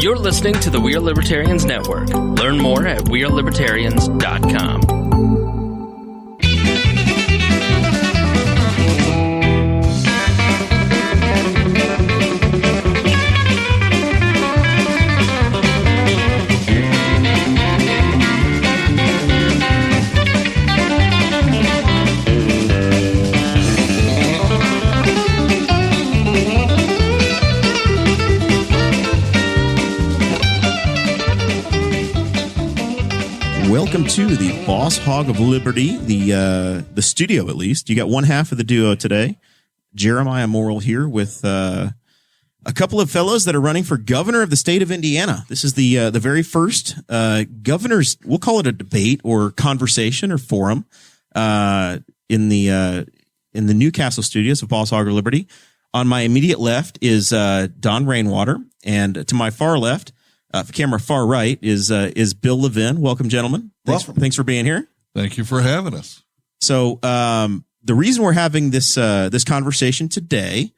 You're listening to the We Are Libertarians Network. Learn more at wearelibertarians.com. Welcome to the Boss Hog of Liberty, the studio at least. You got one half of the duo today. Jeremiah Morrell here with a couple of fellows that are running for governor of the state of Indiana. This is the very first governor's, we'll call it a debate or conversation or forum in the Newcastle studios of Boss Hog of Liberty. On my immediate left is Don Rainwater, and to my far left, camera far right, is Bill Levin. Welcome, gentlemen. Thanks for being here. Thank you for having us. So the reason we're having this conversation today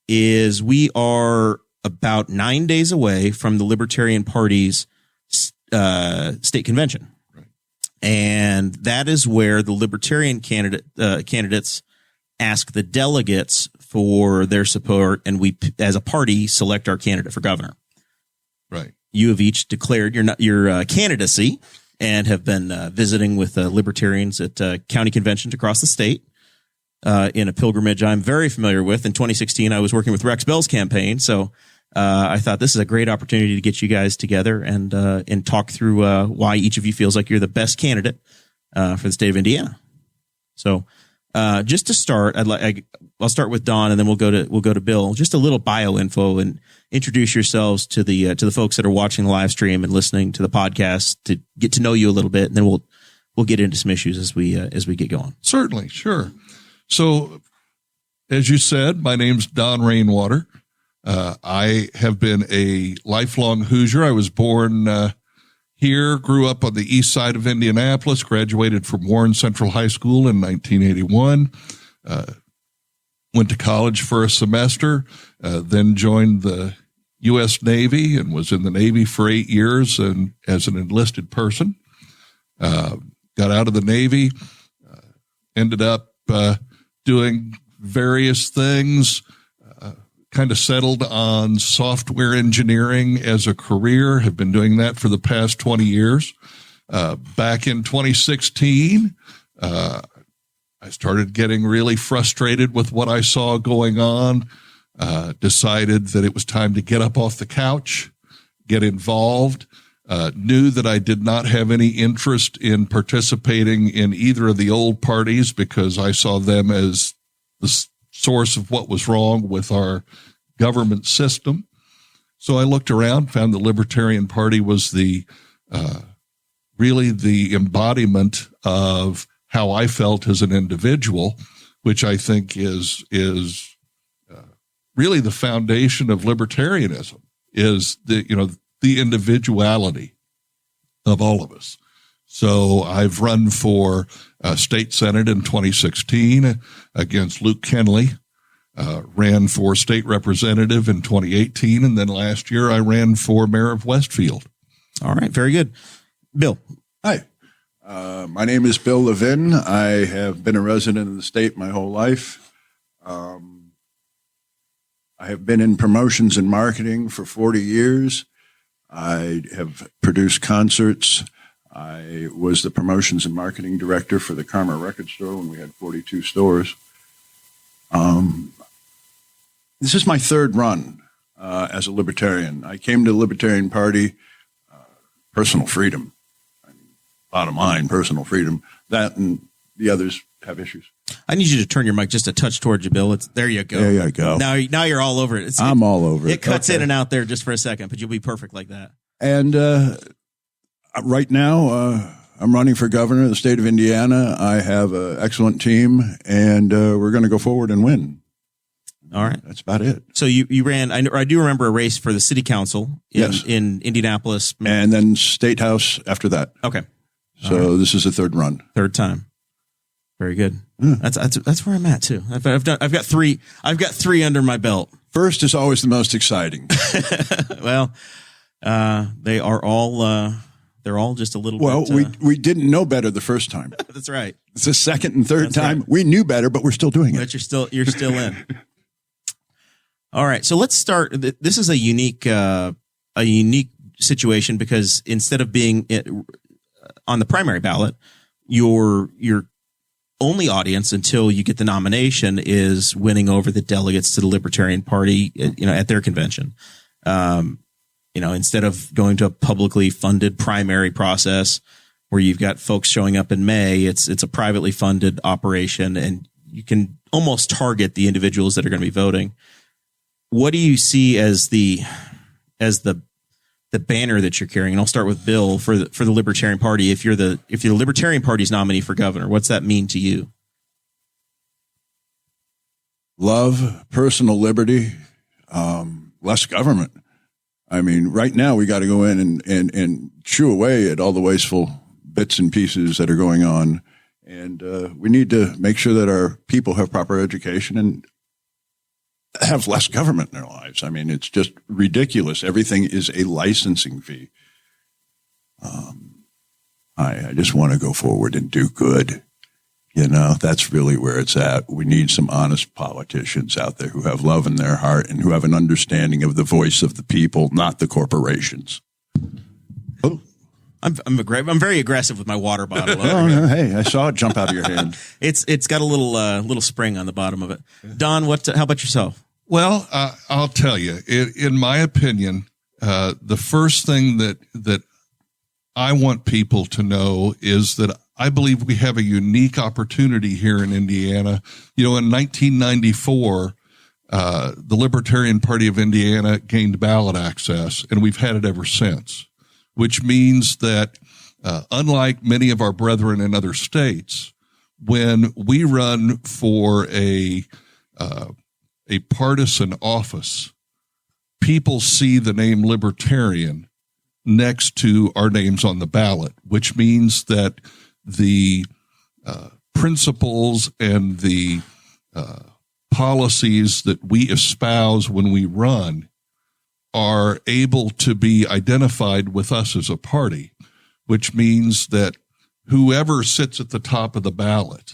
is we are about 9 days away from the Libertarian Party's state convention. Right. And that is where the Libertarian candidates ask the delegates for their support, and we, as a party, select our candidate for governor. Right. You have each declared your candidacy and have been visiting with libertarians at county conventions across the state in a pilgrimage I'm very familiar with. In 2016, I was working with Rex Bell's campaign, so I thought this is a great opportunity to get you guys together and talk through why each of you feels like you're the best candidate for the state of Indiana. So just to start, I'll start with Don, and then we'll go to Bill. Just a little bio info, and introduce yourselves to the folks that are watching the live stream and listening to the podcast to get to know you a little bit, and then we'll get into some issues as we get going. Certainly, sure. So, as you said, my name's Don Rainwater. I have been a lifelong Hoosier. I was born here, grew up on the east side of Indianapolis, graduated from Warren Central High School in 1981, went to college for a semester, then joined the U.S. Navy and was in the Navy for 8 years and as an enlisted person. Got out of the Navy, ended up doing various things, kind of settled on software engineering as a career, have been doing that for the past 20 years. Back in 2016, I started getting really frustrated with what I saw going on, decided that it was time to get up off the couch, get involved, knew that I did not have any interest in participating in either of the old parties because I saw them as the source of what was wrong with our government system. So I looked around, found the Libertarian Party was really the embodiment of how I felt as an individual, which I think is really the foundation of libertarianism, is the individuality of all of us. So I've run for state senate in 2016 against Luke Kenley, ran for state representative in 2018, and then last year I ran for mayor of Westfield. All right, very good. Bill. Hi. My name is Bill Levin. I have been a resident of the state my whole life. I have been in promotions and marketing for 40 years. I have produced concerts. I was the promotions and marketing director for the Karma Record Store when we had 42 stores. This is my third run as a libertarian. I came to the Libertarian Party, personal freedom. Bottom line, personal freedom. That and the others have issues. I need you to turn your mic just a touch towards you, Bill. There you go. There you go. Now you're all over it. I'm all over it. It cuts in and out there just for a second, but you'll be perfect like that. And right now, I'm running for governor of the state of Indiana. I have an excellent team, and we're going to go forward and win. All right. That's about it. So you ran, I do remember a race for the city council in Indianapolis. And then State House after that. Okay. So This is the third run. Third time. Very good. That's where I'm at too. I've got three under my belt. First is always the most exciting. Well, They are all they're all just a little bit. We didn't know better the first time. That's right. It's the second and third That's time right. we knew better, but we're still doing it. But you're still in. All right, so let's start. This is a unique situation because instead of being on the primary ballot, your only audience until you get the nomination is winning over the delegates to the Libertarian Party, at their convention. Instead of going to a publicly funded primary process where you've got folks showing up in May, it's a privately funded operation, and you can almost target the individuals that are going to be voting. What do you see as the banner that you're carrying? And I'll start with Bill for the Libertarian Party. If you're the Libertarian Party's nominee for governor, what's that mean to you? Love, personal liberty, less government. I mean, right now we got to go in and chew away at all the wasteful bits and pieces that are going on. And we need to make sure that our people have proper education and have less government in their lives. I mean, it's just ridiculous. Everything is a licensing fee. I just want to go forward and do good. That's really where it's at. We need some honest politicians out there who have love in their heart and who have an understanding of the voice of the people, not the corporations. Oh, I'm very aggressive with my water bottle. Hey, I saw it jump out of your hand. It's got a little spring on the bottom of it. Don, how about yourself? Well, I'll tell you, in my opinion, the first thing that I want people to know is that I believe we have a unique opportunity here in Indiana. In 1994, the Libertarian Party of Indiana gained ballot access, and we've had it ever since, which means that unlike many of our brethren in other states, when we run for a partisan office, people see the name Libertarian next to our names on the ballot, which means that the principles and the policies that we espouse when we run are able to be identified with us as a party, which means that whoever sits at the top of the ballot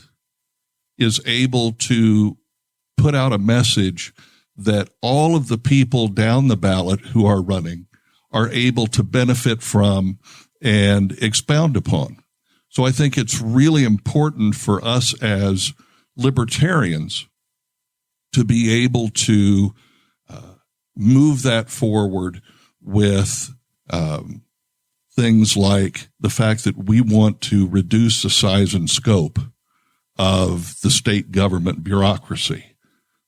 is able to put out a message that all of the people down the ballot who are running are able to benefit from and expound upon. So I think it's really important for us as libertarians to be able to move that forward with things like the fact that we want to reduce the size and scope of the state government bureaucracy.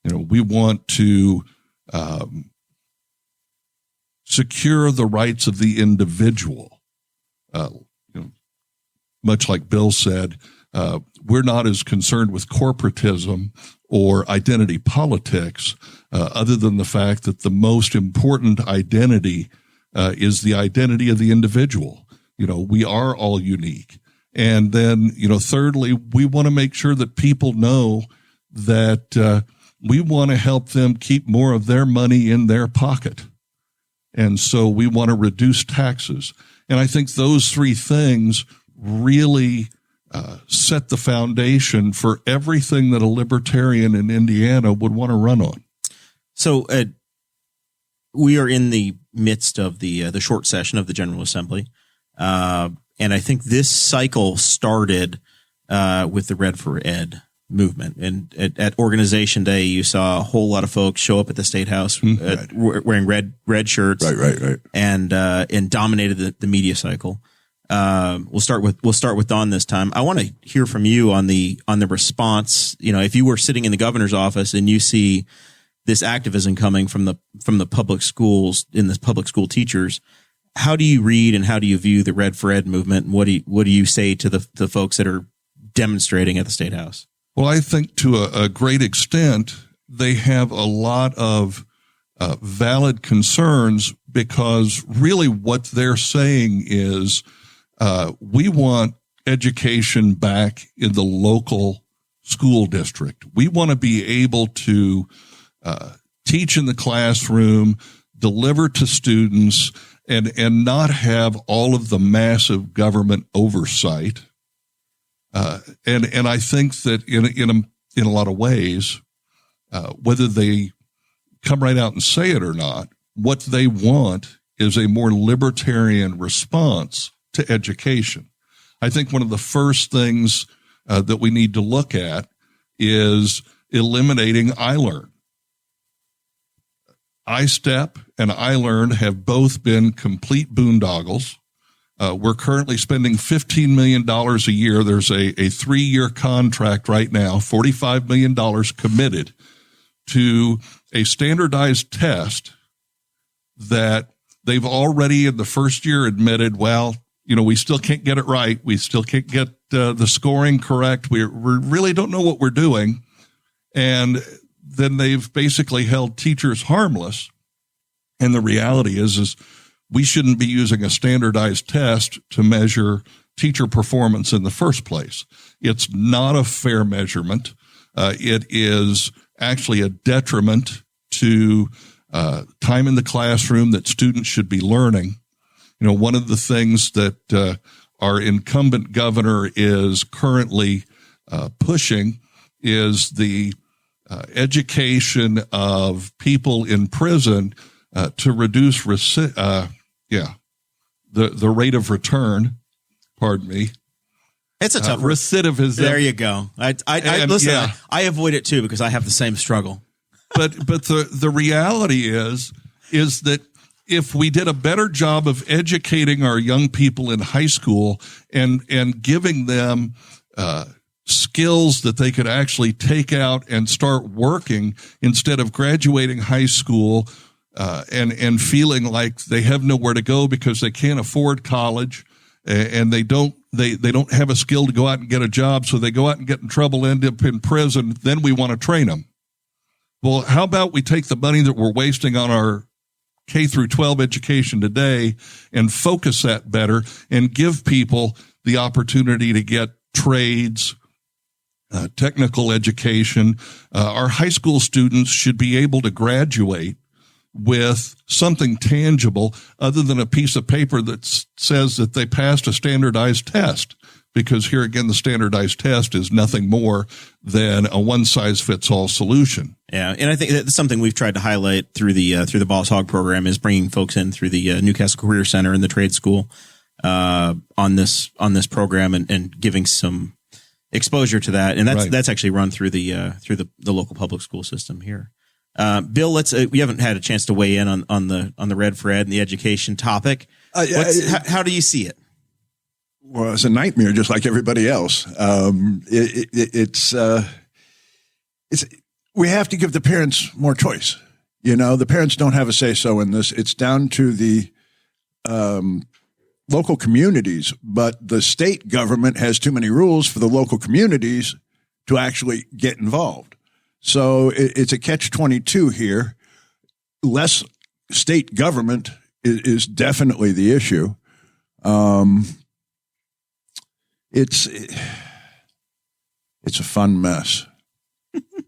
We want to secure the rights of the individual. Much like Bill said, we're not as concerned with corporatism or identity politics, other than the fact that the most important identity is the identity of the individual. We are all unique. And then, thirdly, we want to make sure that people know that we want to help them keep more of their money in their pocket. And so we want to reduce taxes. And I think those three things really set the foundation for everything that a libertarian in Indiana would want to run on. So we are in the midst of the short session of the General Assembly. And I think this cycle started with the Red for Ed movement. And at Organization Day, you saw a whole lot of folks show up at the State House wearing red shirts, right, and dominated the media cycle. We'll start with Don this time. I want to hear from you on the response. If you were sitting in the governor's office and you see this activism coming from the public schools, in the public school teachers, how do you read and how do you view the Red for Ed movement? And what do you say to the folks that are demonstrating at the State House? Well, I think to a great extent, they have a lot of valid concerns, because really what they're saying is we want education back in the local school district. We want to be able to teach in the classroom, deliver to students, and not have all of the massive government oversight. And I think that in a lot of ways, whether they come right out and say it or not, what they want is a more libertarian response to education. I think one of the first things that we need to look at is eliminating iLearn. iStep and iLearn have both been complete boondoggles. We're currently spending $15 million a year. There's a 3-year contract right now, $45 million committed to a standardized test that they've already in the first year admitted, well, we still can't get it right. We still can't get the scoring correct. We really don't know what we're doing. And then they've basically held teachers harmless. And the reality is we shouldn't be using a standardized test to measure teacher performance in the first place. It's not a fair measurement. It is actually a detriment to time in the classroom that students should be learning. One of the things that our incumbent governor is currently pushing is the education of people in prison to reduce the rate of return. Pardon me. It's a tough recidivism. There you go. I avoid it too because I have the same struggle. But the reality is that if we did a better job of educating our young people in high school and giving them skills that they could actually take out and start working instead of graduating high school and feeling like they have nowhere to go because they can't afford college and they don't have a skill to go out and get a job, so they go out and get in trouble, end up in prison, then we want to train them. Well, how about we take the money that we're wasting on our K through 12 education today and focus that better and give people the opportunity to get trades, technical education. Our high school students should be able to graduate with something tangible other than a piece of paper that says that they passed a standardized test. Because here again, the standardized test is nothing more than a one-size-fits-all solution. Yeah, and I think that's something we've tried to highlight through the Boss Hog program is bringing folks in through the Newcastle Career Center and the trade school on this program and giving some exposure to that. And that's actually run through the local public school system here. Bill, we haven't had a chance to weigh in on the Red for Ed and the education topic. How do you see it? Well, it's a nightmare, just like everybody else. We have to give the parents more choice. The parents don't have a say-so in this. It's down to the local communities, but the state government has too many rules for the local communities to actually get involved. So it's a catch-22 here. Less state government is definitely the issue. It's a fun mess.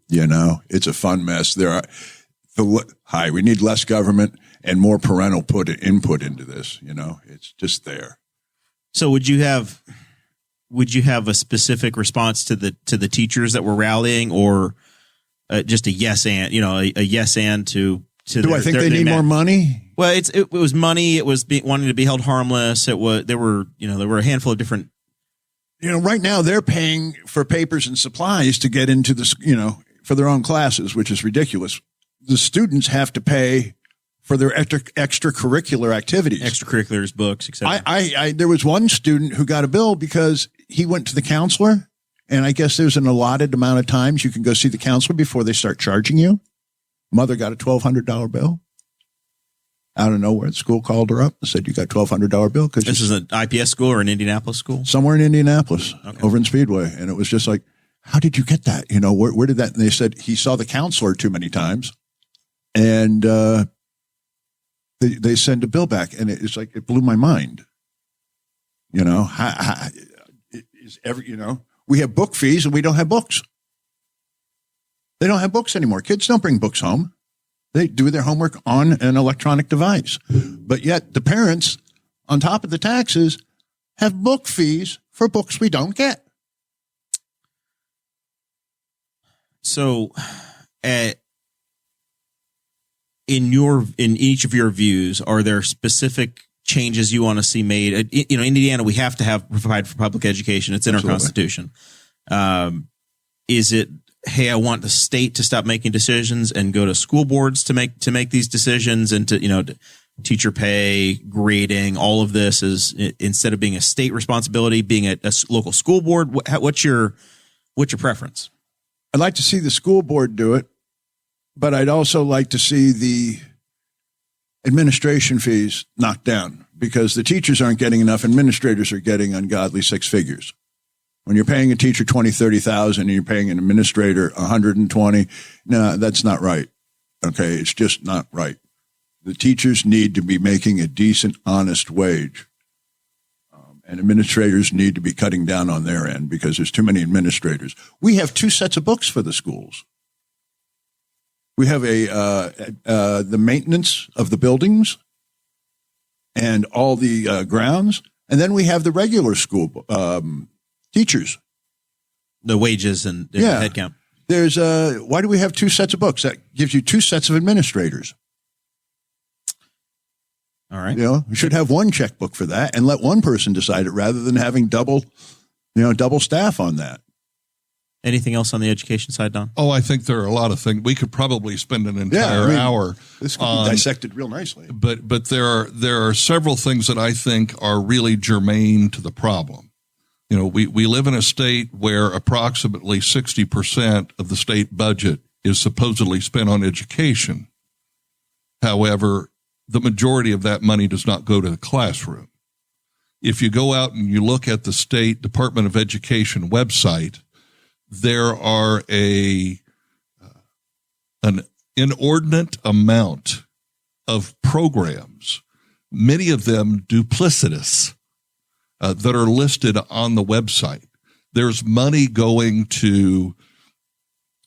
It's a fun mess. We need less government and more parental input into this. It's just there. So would you have a specific response to the teachers that were rallying, or just a yes and a yes and to? Do I think they need more money? Well, it was money. It was wanting to be held harmless. There were a handful of different. Right now they're paying for papers and supplies to get into this, for their own classes, which is ridiculous. The students have to pay for their extracurricular activities, extracurriculars, books, etc. There was one student who got a bill because he went to the counselor, and I guess there's an allotted amount of times you can go see the counselor before they start charging you. Mother got a $1,200 bill. Out of nowhere, the school called her up and said, "You got $1,200 bill." Because this is an IPS school or an Indianapolis school? Somewhere in Indianapolis, over in Speedway. And it was just like, how did you get that? Where did that? And they said he saw the counselor too many times. And they send a bill back. And it's like, it blew my mind. We have book fees and we don't have books. They don't have books anymore. Kids don't bring books home. They do their homework on an electronic device. But yet the parents, on top of the taxes, have book fees for books we don't get. So, in each of your views, are there specific changes you want to see made? In Indiana, we have to provide for public education. It's in our Constitution. Is it, hey, I want the state to stop making decisions and go to school boards to make these decisions, and to teacher pay, grading, all of this is, instead of being a state responsibility, being a local school board? What's your preference? I'd like to see the school board do it, but I'd also like to see the administration fees knocked down, because the teachers aren't getting enough. Administrators are getting ungodly six figures. When you're paying a teacher $20,000, and you're paying an administrator $120,000, no, that's not right. Okay, it's just not right. The teachers need to be making a decent, honest wage. And administrators need to be cutting down on their end, because there's too many administrators. We have two sets of books for the schools. We have the maintenance of the buildings and all the grounds, and then we have the regular school teachers. The wages and the headcount. There's why do we have two sets of books? That gives you two sets of administrators. All right. We should have one checkbook for that and let one person decide it, rather than having double staff on that. Anything else on the education side, Don? Oh, I think there are a lot of things. We could probably spend an entire hour. This could be dissected real nicely. But there are several things that I think are really germane to the problem. We live in a state where approximately 60% of the state budget is supposedly spent on education. However, the majority of that money does not go to the classroom. If you go out and you look at the State Department of Education website, there are an inordinate amount of programs, many of them duplicitous, that are listed on the website. There's money going to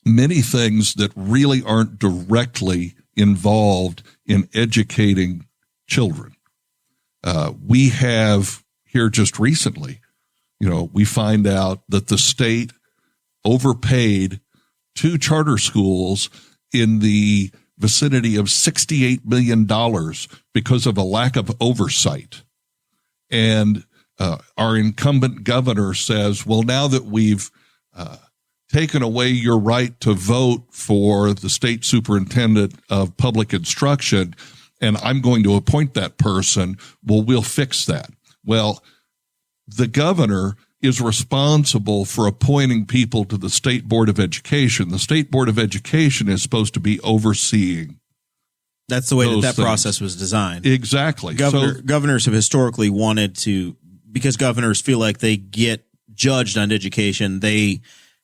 many things that really aren't directly involved in educating children. We have here just recently, we find out that the state overpaid two charter schools in the vicinity of $68 million because of a lack of oversight. And our incumbent governor says, well, now that we've taken away your right to vote for the state superintendent of public instruction, and I'm going to appoint that person, we'll fix that. Well, the governor is responsible for appointing people to the State Board of Education. The State Board of Education is supposed to be overseeing. That's the way that process was designed. Exactly. Governors have historically wanted to, because governors feel like they get judged on education, they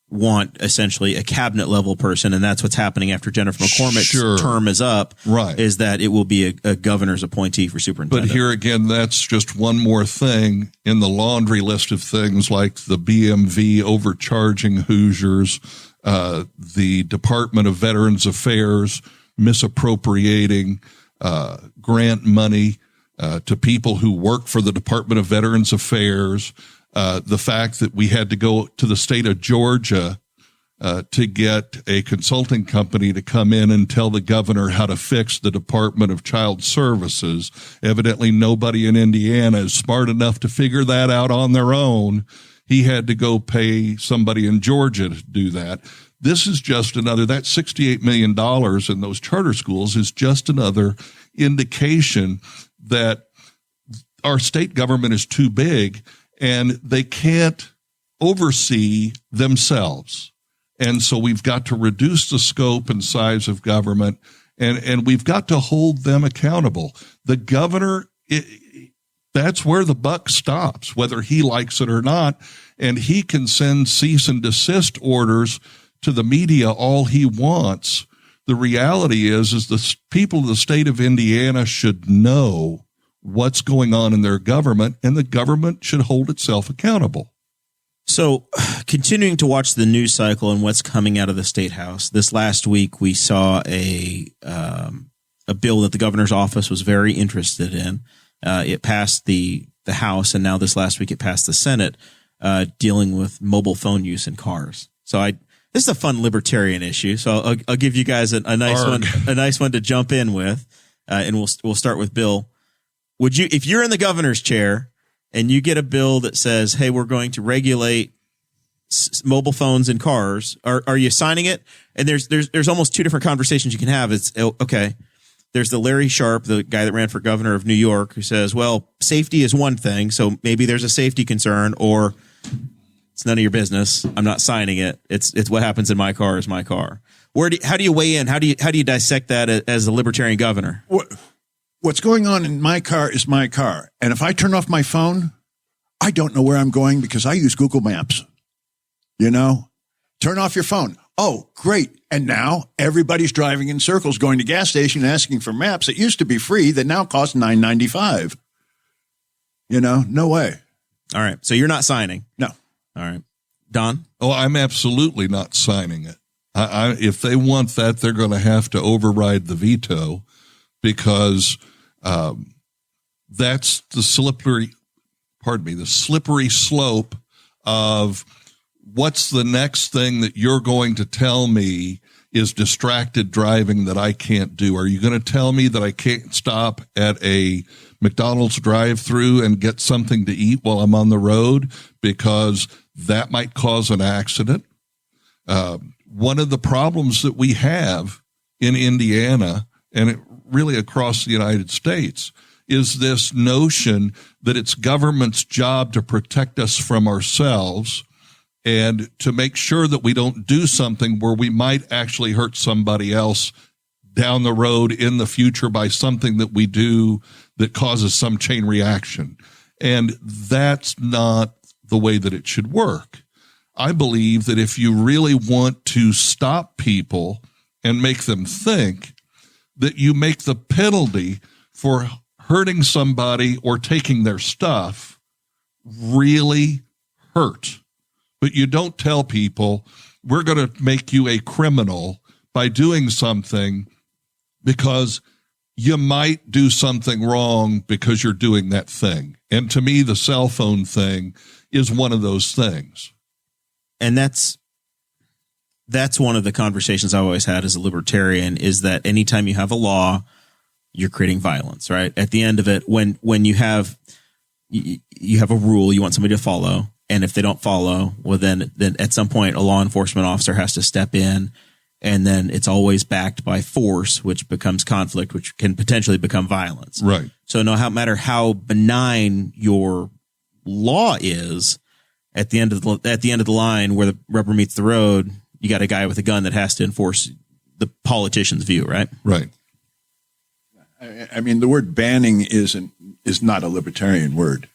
want essentially a cabinet level person, and that's what's happening after Jennifer McCormick's term is up. Right. Is that it will be a governor's appointee for superintendent. But here again, that's just one more thing in the laundry list of things, like the BMV overcharging Hoosiers, the Department of Veterans Affairs misappropriating grant money to people who work for the Department of Veterans Affairs. The fact that we had to go to the state of Georgia to get a consulting company to come in and tell the governor how to fix the Department of Child Services. Evidently, nobody in Indiana is smart enough to figure that out on their own. He had to go pay somebody in Georgia to do that. This is just another, that $68 million in those charter schools is just another indication that our state government is too big and they can't oversee themselves. And so we've got to reduce the scope and size of government, and we've got to hold them accountable. The governor, that's where the buck stops, whether he likes it or not, and he can send cease and desist orders to the media all he wants. The reality is the people of the state of Indiana should know what's going on in their government, and the government should hold itself accountable. So, continuing to watch the news cycle and what's coming out of the State House, this last week we saw a bill that the governor's office was very interested in. It passed the House, and now this last week it passed the Senate, dealing with mobile phone use in cars. So this is a fun libertarian issue. So I'll give you guys a nice one to jump in with, and we'll start with Bill. Would you, if you're in the governor's chair and you get a bill that says, "Hey, we're going to regulate mobile phones in cars," are you signing it? And there's almost two different conversations you can have. It's okay. There's the Larry Sharp, the guy that ran for governor of New York, who says, well, safety is one thing, so maybe there's a safety concern, or it's none of your business. I'm not signing it. It's what happens in my car is my car. How do you weigh in? How do you dissect that as a libertarian governor? What's going on in my car is my car. And if I turn off my phone, I don't know where I'm going because I use Google Maps. Turn off your phone. Oh, great. And now everybody's driving in circles, going to gas station, asking for maps that used to be free that now cost $9.95. No way. All right. So you're not signing? No. All right. Don? Oh, I'm absolutely not signing it. If they want that, they're going to have to override the veto, because that's the slippery slope of what's the next thing that you're going to tell me is distracted driving that I can't do. Are you going to tell me that I can't stop at a McDonald's drive-through and get something to eat while I'm on the road because that might cause an accident? One of the problems that we have in Indiana and really across the United States is this notion that it's government's job to protect us from ourselves and to make sure that we don't do something where we might actually hurt somebody else down the road in the future by something that we do that causes some chain reaction. And that's not the way that it should work. I believe that if you really want to stop people and make them think, that you make the penalty for hurting somebody or taking their stuff really hurt. But you don't tell people, we're going to make you a criminal by doing something because you might do something wrong because you're doing that thing. And to me, the cell phone thing is one of those things. And that's one of the conversations I've always had as a libertarian, is that anytime you have a law, you're creating violence, right? At the end of it, when you have a rule you want somebody to follow, and if they don't follow, well, then at some point a law enforcement officer has to step in, and then it's always backed by force, which becomes conflict, which can potentially become violence. Right. So no matter how benign your law is, at the end of the line where the rubber meets the road, you got a guy with a gun that has to enforce the politician's view, right? Right. I mean, the word banning is not a libertarian word.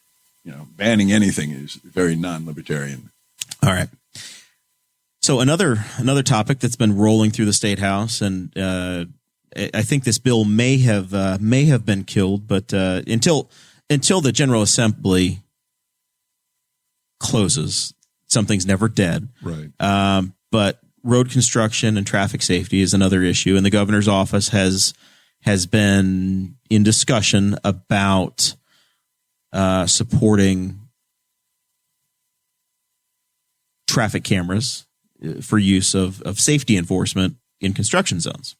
Banning anything is very non-libertarian. All right. So another topic that's been rolling through the State House, and I think this bill may have been killed, but until the General Assembly closes, something's never dead. Right. But road construction and traffic safety is another issue, and the governor's office has been in discussion about supporting traffic cameras for use of safety enforcement in construction zones.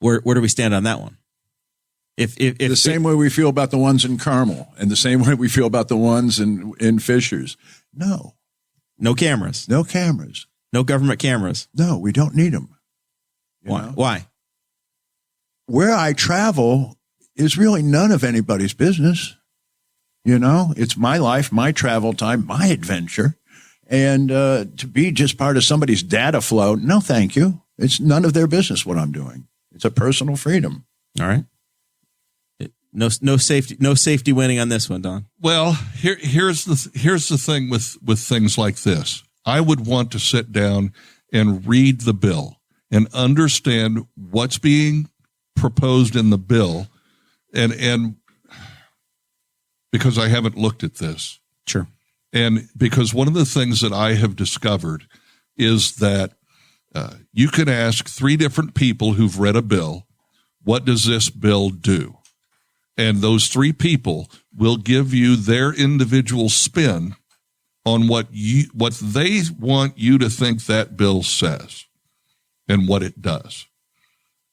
Where do we stand on that one? If the same way we feel about the ones in Carmel, and the same way we feel about the ones in Fishers. No cameras. No cameras. No government cameras. No, we don't need them. Why? Where I travel is really none of anybody's business. It's my life, my travel time, my adventure. And to be just part of somebody's data flow, no, thank you. It's none of their business what I'm doing. It's a personal freedom. All right. No safety winning on this one, Don. Well, here's the thing with things like this. I would want to sit down and read the bill and understand what's being proposed in the bill, and because I haven't looked at this. Sure. And because one of the things that I have discovered is that you can ask 3 different people who've read a bill, what does this bill do? And those 3 people will give you their individual spin on what they want you to think that bill says and what it does.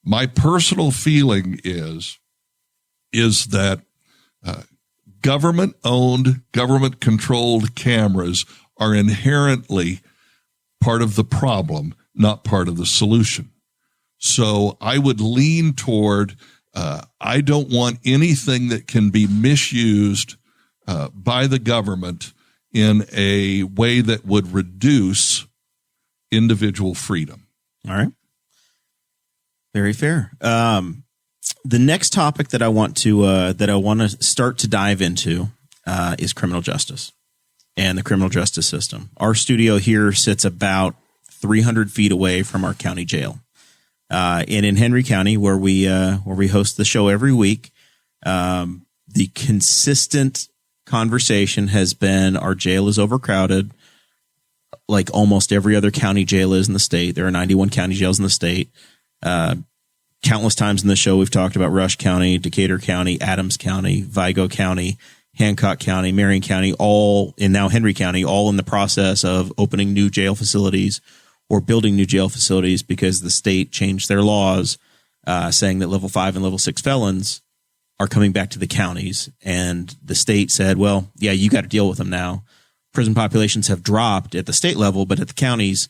My personal feeling is that government-owned, government-controlled cameras are inherently part of the problem, not part of the solution. So I would lean toward I don't want anything that can be misused by the government in a way that would reduce individual freedom. All right. Very fair. The next topic that I want to start to dive into is criminal justice and the criminal justice system. Our studio here sits about 300 feet away from our county jail. And in Henry County, where we host the show every week, the consistent conversation has been our jail is overcrowded, like almost every other county jail is in the state. There are 91 county jails in the state. Countless times in the show, we've talked about Rush County, Decatur County, Adams County, Vigo County, Hancock County, Marion County, and now Henry County, all in the process of opening new jail facilities or building new jail facilities because the state changed their laws saying that level 5 and level 6 felons are coming back to the counties. And the state said, well, yeah, you got to deal with them now. Prison populations have dropped at the state level, but at the counties,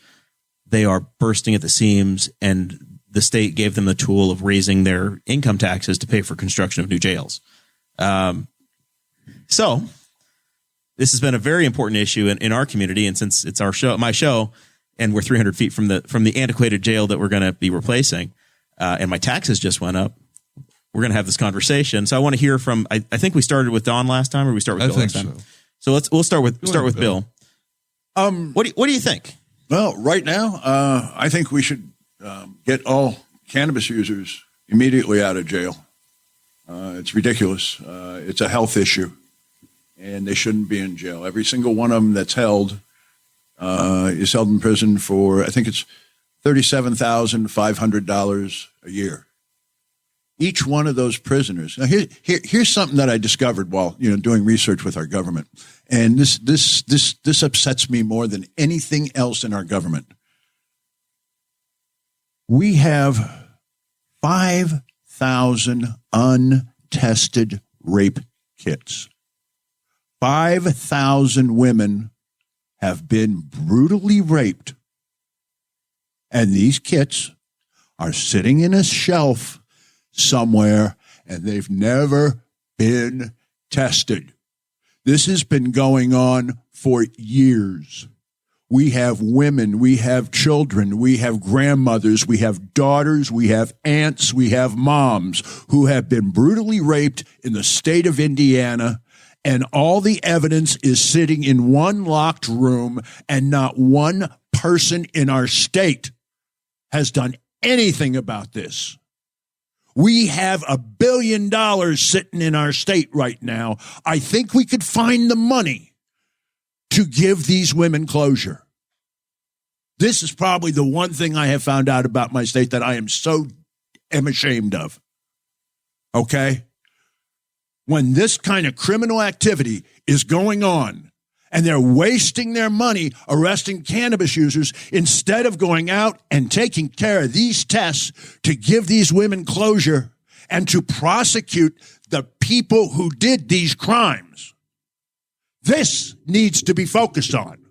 they are bursting at the seams, and the state gave them the tool of raising their income taxes to pay for construction of new jails. So this has been a very important issue in our community. And since it's my show, and we're 300 feet from the antiquated jail that we're going to be replacing, and my taxes just went up, we're going to have this conversation. So I want to hear from, I think we started with Don last time, or we start with Bill last time? So we'll start with Bill. What do you think? Well, right now, I think we should get all cannabis users immediately out of jail. It's ridiculous. It's a health issue, and they shouldn't be in jail. Every single one of them that's held is held in prison for, I think it's $37,500 a year. Each one of those prisoners. Now, here's something that I discovered while doing research with our government, and this upsets me more than anything else in our government. We have 5,000 untested rape kits. 5,000 women have been brutally raped, and these kits are sitting in a shelf somewhere, and they've never been tested. This has been going on for years. We have women, we have children, we have grandmothers, we have daughters, we have aunts, we have moms who have been brutally raped in the state of Indiana, and all the evidence is sitting in one locked room, and not one person in our state has done anything about this. We have $1 billion sitting in our state right now. I think we could find the money to give these women closure. This is probably the one thing I have found out about my state that I am ashamed of. Okay? When this kind of criminal activity is going on and they're wasting their money arresting cannabis users instead of going out and taking care of these tests to give these women closure and to prosecute the people who did these crimes. This needs to be focused on,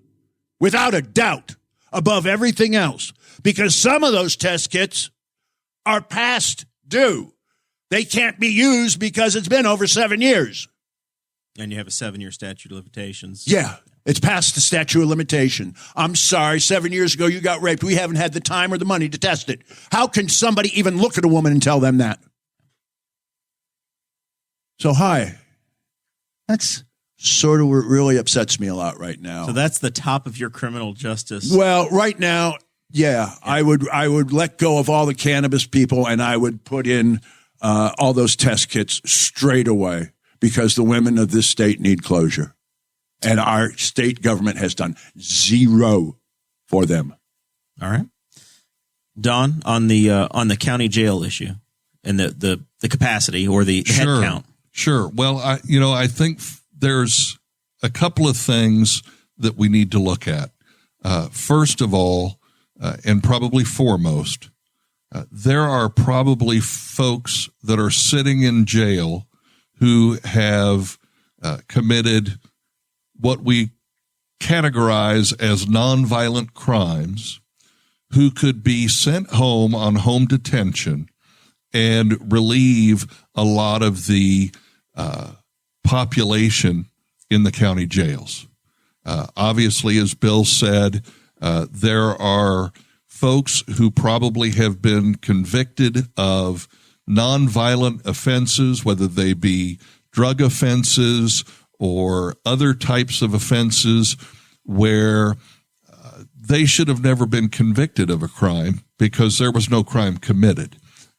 without a doubt, above everything else, because some of those test kits are past due. They can't be used because it's been over 7 years. And you have a 7-year statute of limitations. Yeah, it's past the statute of limitation. I'm sorry, 7 years ago you got raped. We haven't had the time or the money to test it. How can somebody even look at a woman and tell them that? So, that's sort of what really upsets me a lot right now. So that's the top of your criminal justice. Well, right now, yeah. I would let go of all the cannabis people, and I would put in all those test kits straight away, because the women of this state need closure. And our state government has done zero for them. All right. Don, on the county jail issue and the capacity or the head count. Sure. Well, I think there's a couple of things that we need to look at. First of all, and probably foremost, there are probably folks that are sitting in jail who have committed what we categorize as nonviolent crimes, who could be sent home on home detention and relieve a lot of the population in the county jails. Obviously, as Bill said, there are folks who probably have been convicted of nonviolent offenses, whether they be drug offenses or other types of offenses where they should have never been convicted of a crime because there was no crime committed.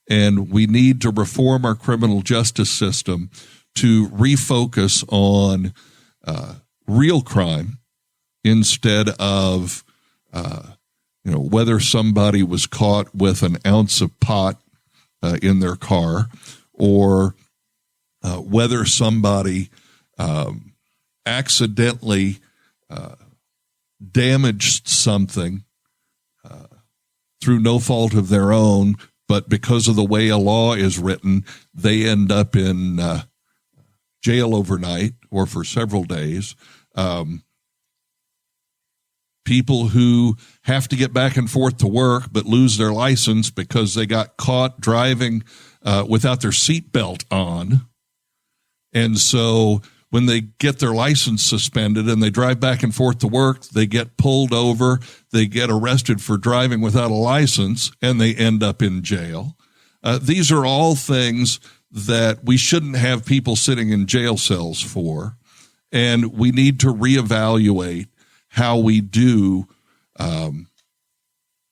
And we need to reform our criminal justice system to refocus on real crime instead of whether somebody was caught with an ounce of pot in their car or whether somebody accidentally damaged something through no fault of their own, but because of the way a law is written, they end up in jail overnight or for several days. People who have to get back and forth to work but lose their license because they got caught driving without their seatbelt on. And so when they get their license suspended and they drive back and forth to work, they get pulled over, they get arrested for driving without a license, and they end up in jail. These are all things that we shouldn't have people sitting in jail cells for, and we need to reevaluate how we do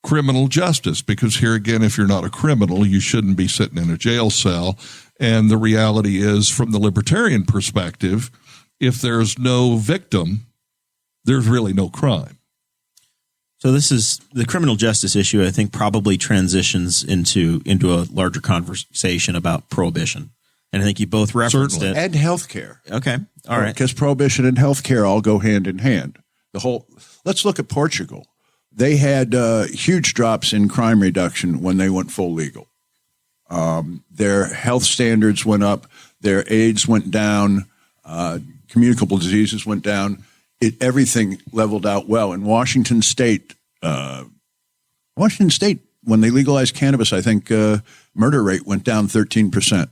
criminal justice, because here again, if you're not a criminal, you shouldn't be sitting in a jail cell. And the reality is, from the libertarian perspective, if there's no victim, there's really no crime. So this is the criminal justice issue, I think, probably transitions into a larger conversation about prohibition. And I think you both referenced it. And healthcare. Okay. All right. Because prohibition and healthcare all go hand in hand. Let's look at Portugal. They had huge drops in crime reduction when they went full legal. Their health standards went up, their AIDS went down, communicable diseases went down. Everything leveled out well. In Washington State, when they legalized cannabis, I think murder rate went down 13%.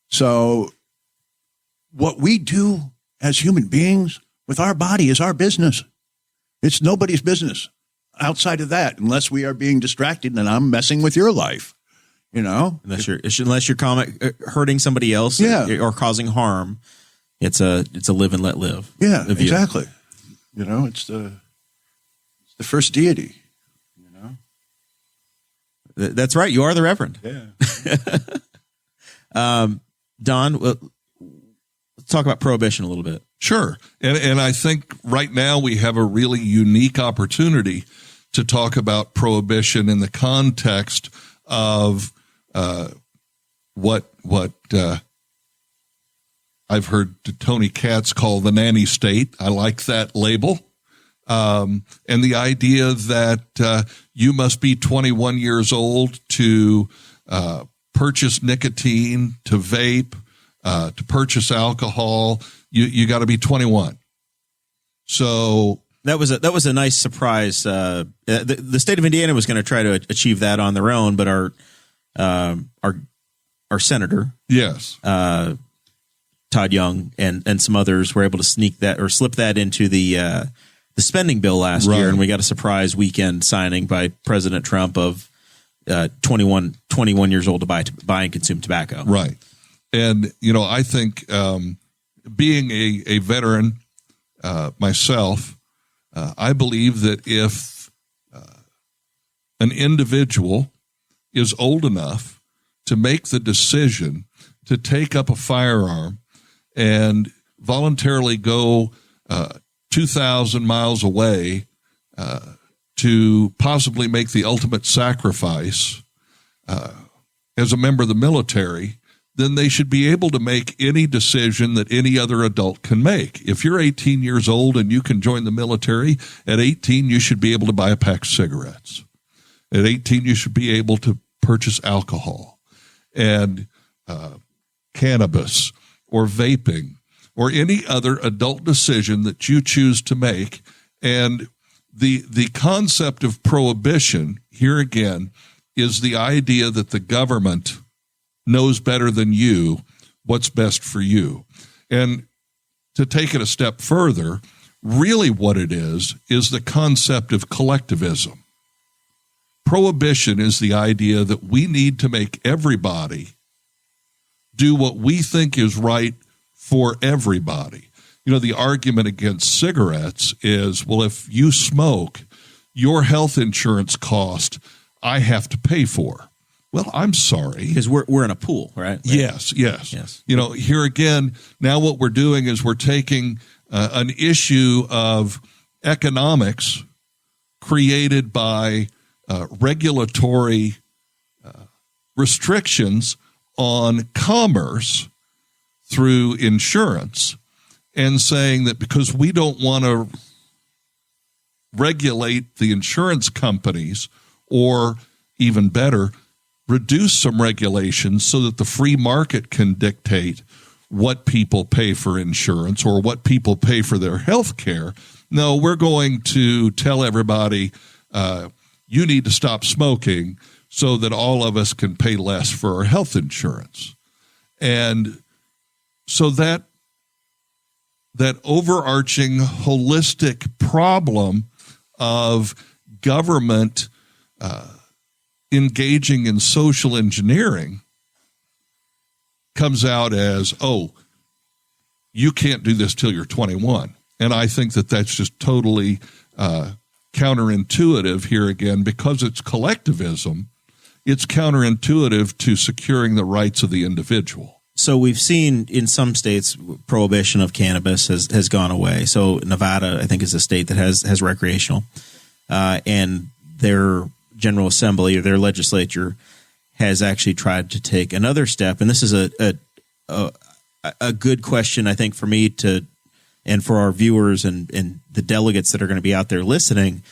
So what we do as human beings with our body is our business. It's nobody's business outside of that, unless we are being distracted and I'm messing with your life. Unless you're hurting somebody else, or causing harm, it's a live and let live. Yeah, exactly. It's the first deity. That's right. You are the Reverend. Yeah. Don, let's talk about prohibition a little bit. Sure, and I think right now we have a really unique opportunity to talk about prohibition in the context of what I've heard Tony Katz call the nanny state. I like that label. And the idea that you must be 21 years old to purchase nicotine, to vape, to purchase alcohol. You got to be 21. So that was a nice surprise. The state of Indiana was going to try to achieve that on their own, but our senator, yes, Todd Young and some others were able to sneak that or slip that into the spending bill last year, and we got a surprise weekend signing by President Trump of 21 years old to buy and consume tobacco. Right, and I think being a veteran myself, I believe that if an individual is old enough to make the decision to take up a firearm and voluntarily go 2,000 miles away to possibly make the ultimate sacrifice as a member of the military, then they should be able to make any decision that any other adult can make. If you're 18 years old and you can join the military, at 18 you should be able to buy a pack of cigarettes. At 18 you should be able to purchase alcohol and cannabis or vaping or any other adult decision that you choose to make. And the concept of prohibition, here again, is the idea that the government knows better than you what's best for you. And to take it a step further, really what it is the concept of collectivism. Prohibition is the idea that we need to make everybody do what we think is right for everybody. You know, the argument against cigarettes is, well, if you smoke, your health insurance cost I have to pay for. Well, I'm sorry. Because we're in a pool, right? Yes. You know, here again, now what we're doing is we're taking an issue of economics created by regulatory restrictions on commerce through insurance and saying that because we don't want to regulate the insurance companies, or even better, reduce some regulations so that the free market can dictate what people pay for insurance or what people pay for their health care. No, we're going to tell everybody, you need to stop smoking so that all of us can pay less for our health insurance. And so that overarching holistic problem of government engaging in social engineering comes out as, oh, you can't do this till you're 21. And I think that that's just totally counterintuitive here again, because it's collectivism. It's counterintuitive to securing the rights of the individual. So we've seen in some states prohibition of cannabis has gone away. So Nevada, I think, is a state that has recreational, and their General Assembly or their legislature has actually tried to take another step. And this is a good question, I think, for me to, and for our viewers and the delegates that are going to be out there listening,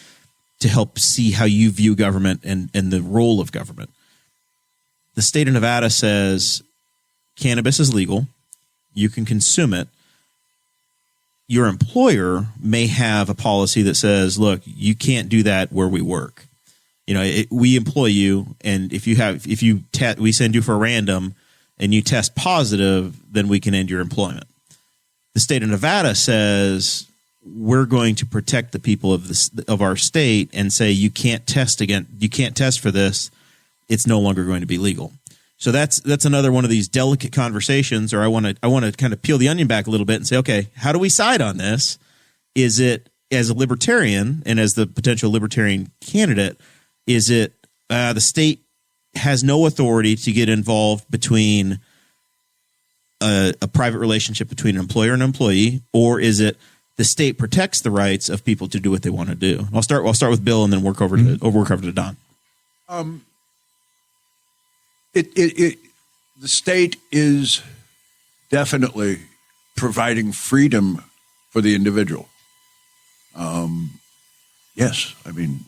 to help see how you view government and the role of government. The state of Nevada says cannabis is legal. You can consume it. Your employer may have a policy that says, look, you can't do that where we work. You know, we employ you, and we send you for a random and you test positive, then we can end your employment. The state of Nevada says we're going to protect the people of our state and say you can't test again. You can't test for this. It's no longer going to be legal. So that's another one of these delicate conversations. Or I want to kind of peel the onion back a little bit and say, okay, how do we side on this? Is it, as a libertarian and as the potential libertarian candidate, is it the state has no authority to get involved between a private relationship between an employer and employee, or is it the state protects the rights of people to do what they want to do? I'll start with Bill and then work over to Don. The state is definitely providing freedom for the individual. Yes, I mean,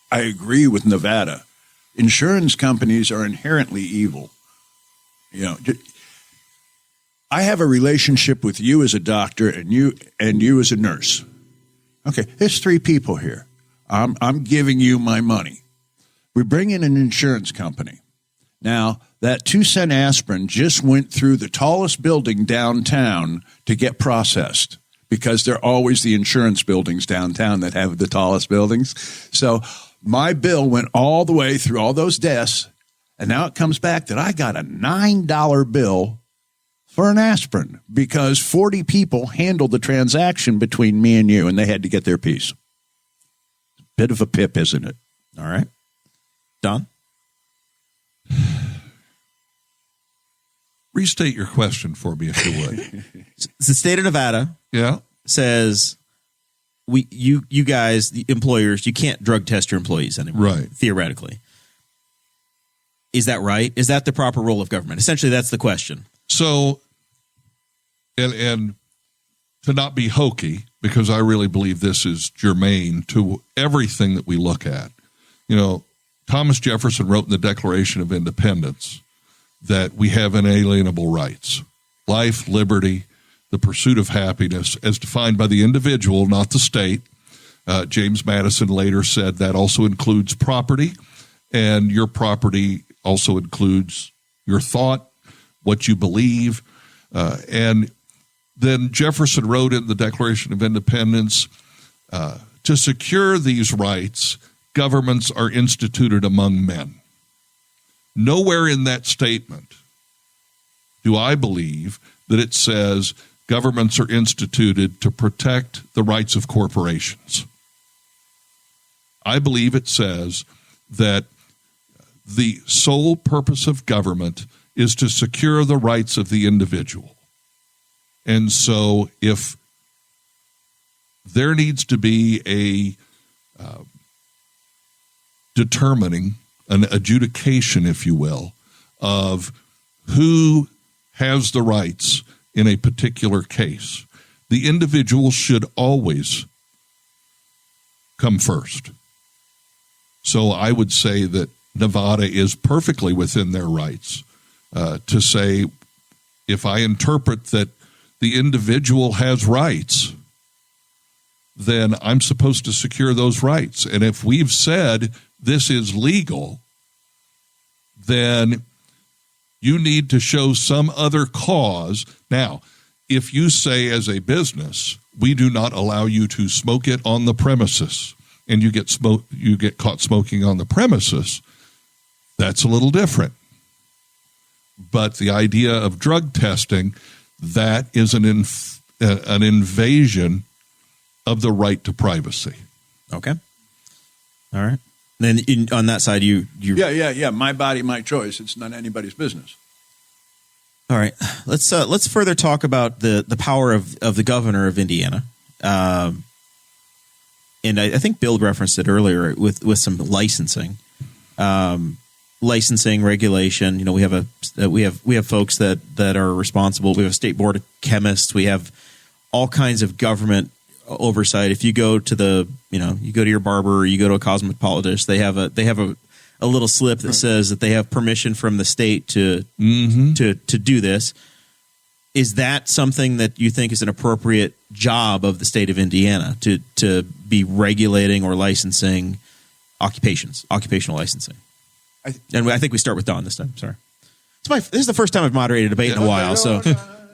I agree with Nevada. Insurance companies are inherently evil. You know, I have a relationship with you as a doctor and you as a nurse. Okay, there's three people here. I'm giving you my money. We bring in an insurance company. Now, that 2-cent aspirin just went through the tallest building downtown to get processed, because they're always the insurance buildings downtown that have the tallest buildings. So my bill went all the way through all those desks, and now it comes back that I got a $9 bill for an aspirin because 40 people handled the transaction between me and you, and they had to get their piece. Bit of a pip, isn't it? All right. Don? Restate your question for me, if you would. The state of Nevada says you guys, the employers, you can't drug test your employees anymore, right? Theoretically. Is that right? Is that the proper role of government? Essentially, that's the question. So, and to not be hokey, because I really believe this is germane to everything that we look at. Thomas Jefferson wrote in the Declaration of Independence that we have inalienable rights: life, liberty, the pursuit of happiness, as defined by the individual, not the state. James Madison later said that also includes property, and your property also includes your thought, what you believe. And then Jefferson wrote in the Declaration of Independence, to secure these rights, governments are instituted among men. Nowhere in that statement do I believe that it says governments are instituted to protect the rights of corporations. I believe it says that the sole purpose of government is to secure the rights of the individual. And so if there needs to be a determining, an adjudication, if you will, of who has the rights in a particular case, the individual should always come first. So I would say that Nevada is perfectly within their rights to say, if I interpret that the individual has rights, then I'm supposed to secure those rights. And if we've said this is legal, then you need to show some other cause. Now, if you say as a business, we do not allow you to smoke it on the premises, and you get caught smoking on the premises, that's a little different. But the idea of drug testing, that is an invasion of the right to privacy. Okay. All right. Then on that side, you Yeah. My body, my choice. It's not anybody's business. All right. Let's further talk about the power of the governor of Indiana. And I think Bill referenced it earlier with some licensing. Licensing regulation. We have folks that are responsible. We have a state board of chemists. We have all kinds of government oversight. If you go to you go to your barber, or you go to a cosmetologist, they have a little slip that says that they have permission from the state to do this. Is that something that you think is an appropriate job of the state of Indiana to be regulating or licensing occupational licensing? And I think we start with Don this time. Sorry, this is the first time I've moderated a debate in a while, so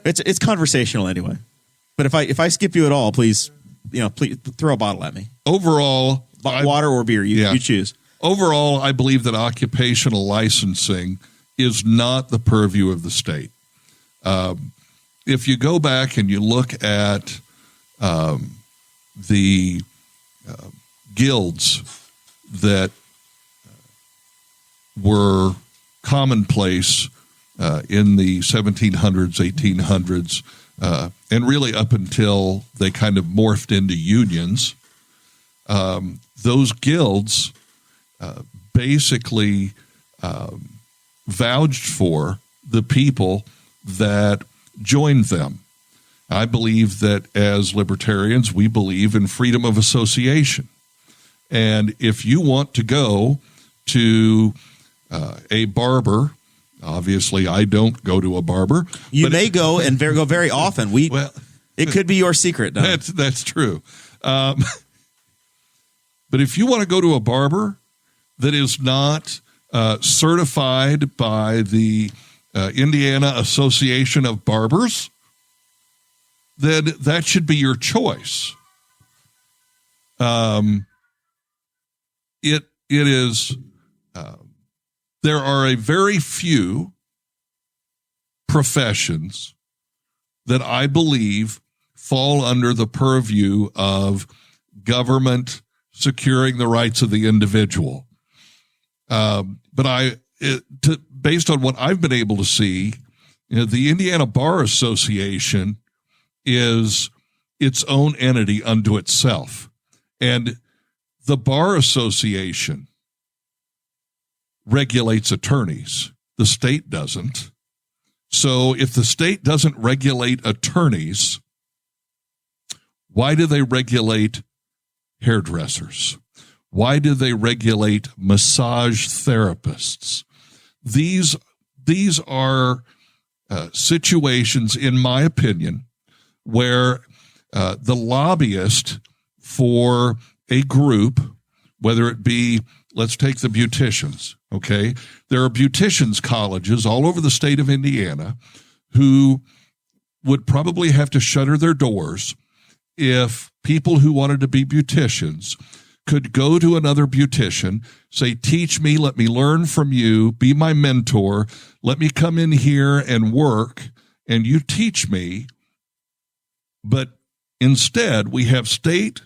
it's conversational anyway. But if I skip you at all, please throw a bottle at me. Overall, water or beer, you choose. Overall, I believe that occupational licensing is not the purview of the state. If you go back and you look at the guilds that were commonplace in the 1700s, 1800s, and really up until they kind of morphed into unions, those guilds basically vouched for the people that joined them. I believe that as libertarians, we believe in freedom of association. And if you want to go to a barber, obviously I don't go to a barber. You may go and go very often. It could be your secret. Don. That's true. But if you want to go to a barber that is not certified by the Indiana Association of Barbers, then that should be your choice. It is. There are a very few professions that I believe fall under the purview of government securing the rights of the individual. But based on what I've been able to see, the Indiana Bar Association is its own entity unto itself. And the Bar Association regulates attorneys. The state doesn't. So if the state doesn't regulate attorneys, why do they regulate hairdressers? Why do they regulate massage therapists? These are situations, in my opinion, where the lobbyist for a group, whether it be, let's take the beauticians, okay? There are beauticians colleges all over the state of Indiana who would probably have to shutter their doors if people who wanted to be beauticians could go to another beautician, say, teach me, let me learn from you, be my mentor, let me come in here and work, and you teach me. But instead, we have state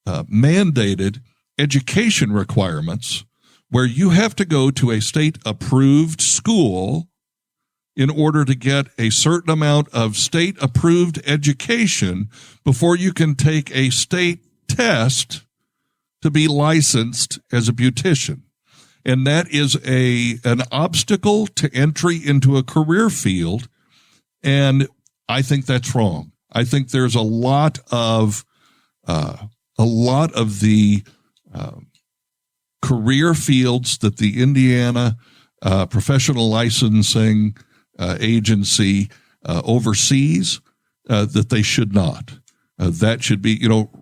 mandated education requirements where you have to go to a state-approved school in order to get a certain amount of state-approved education before you can take a state test to be licensed as a beautician. And that is an obstacle to entry into a career field. And I think that's wrong. I think there's a lot of the career fields that the Indiana Professional Licensing Agency oversees that they should not. That should be,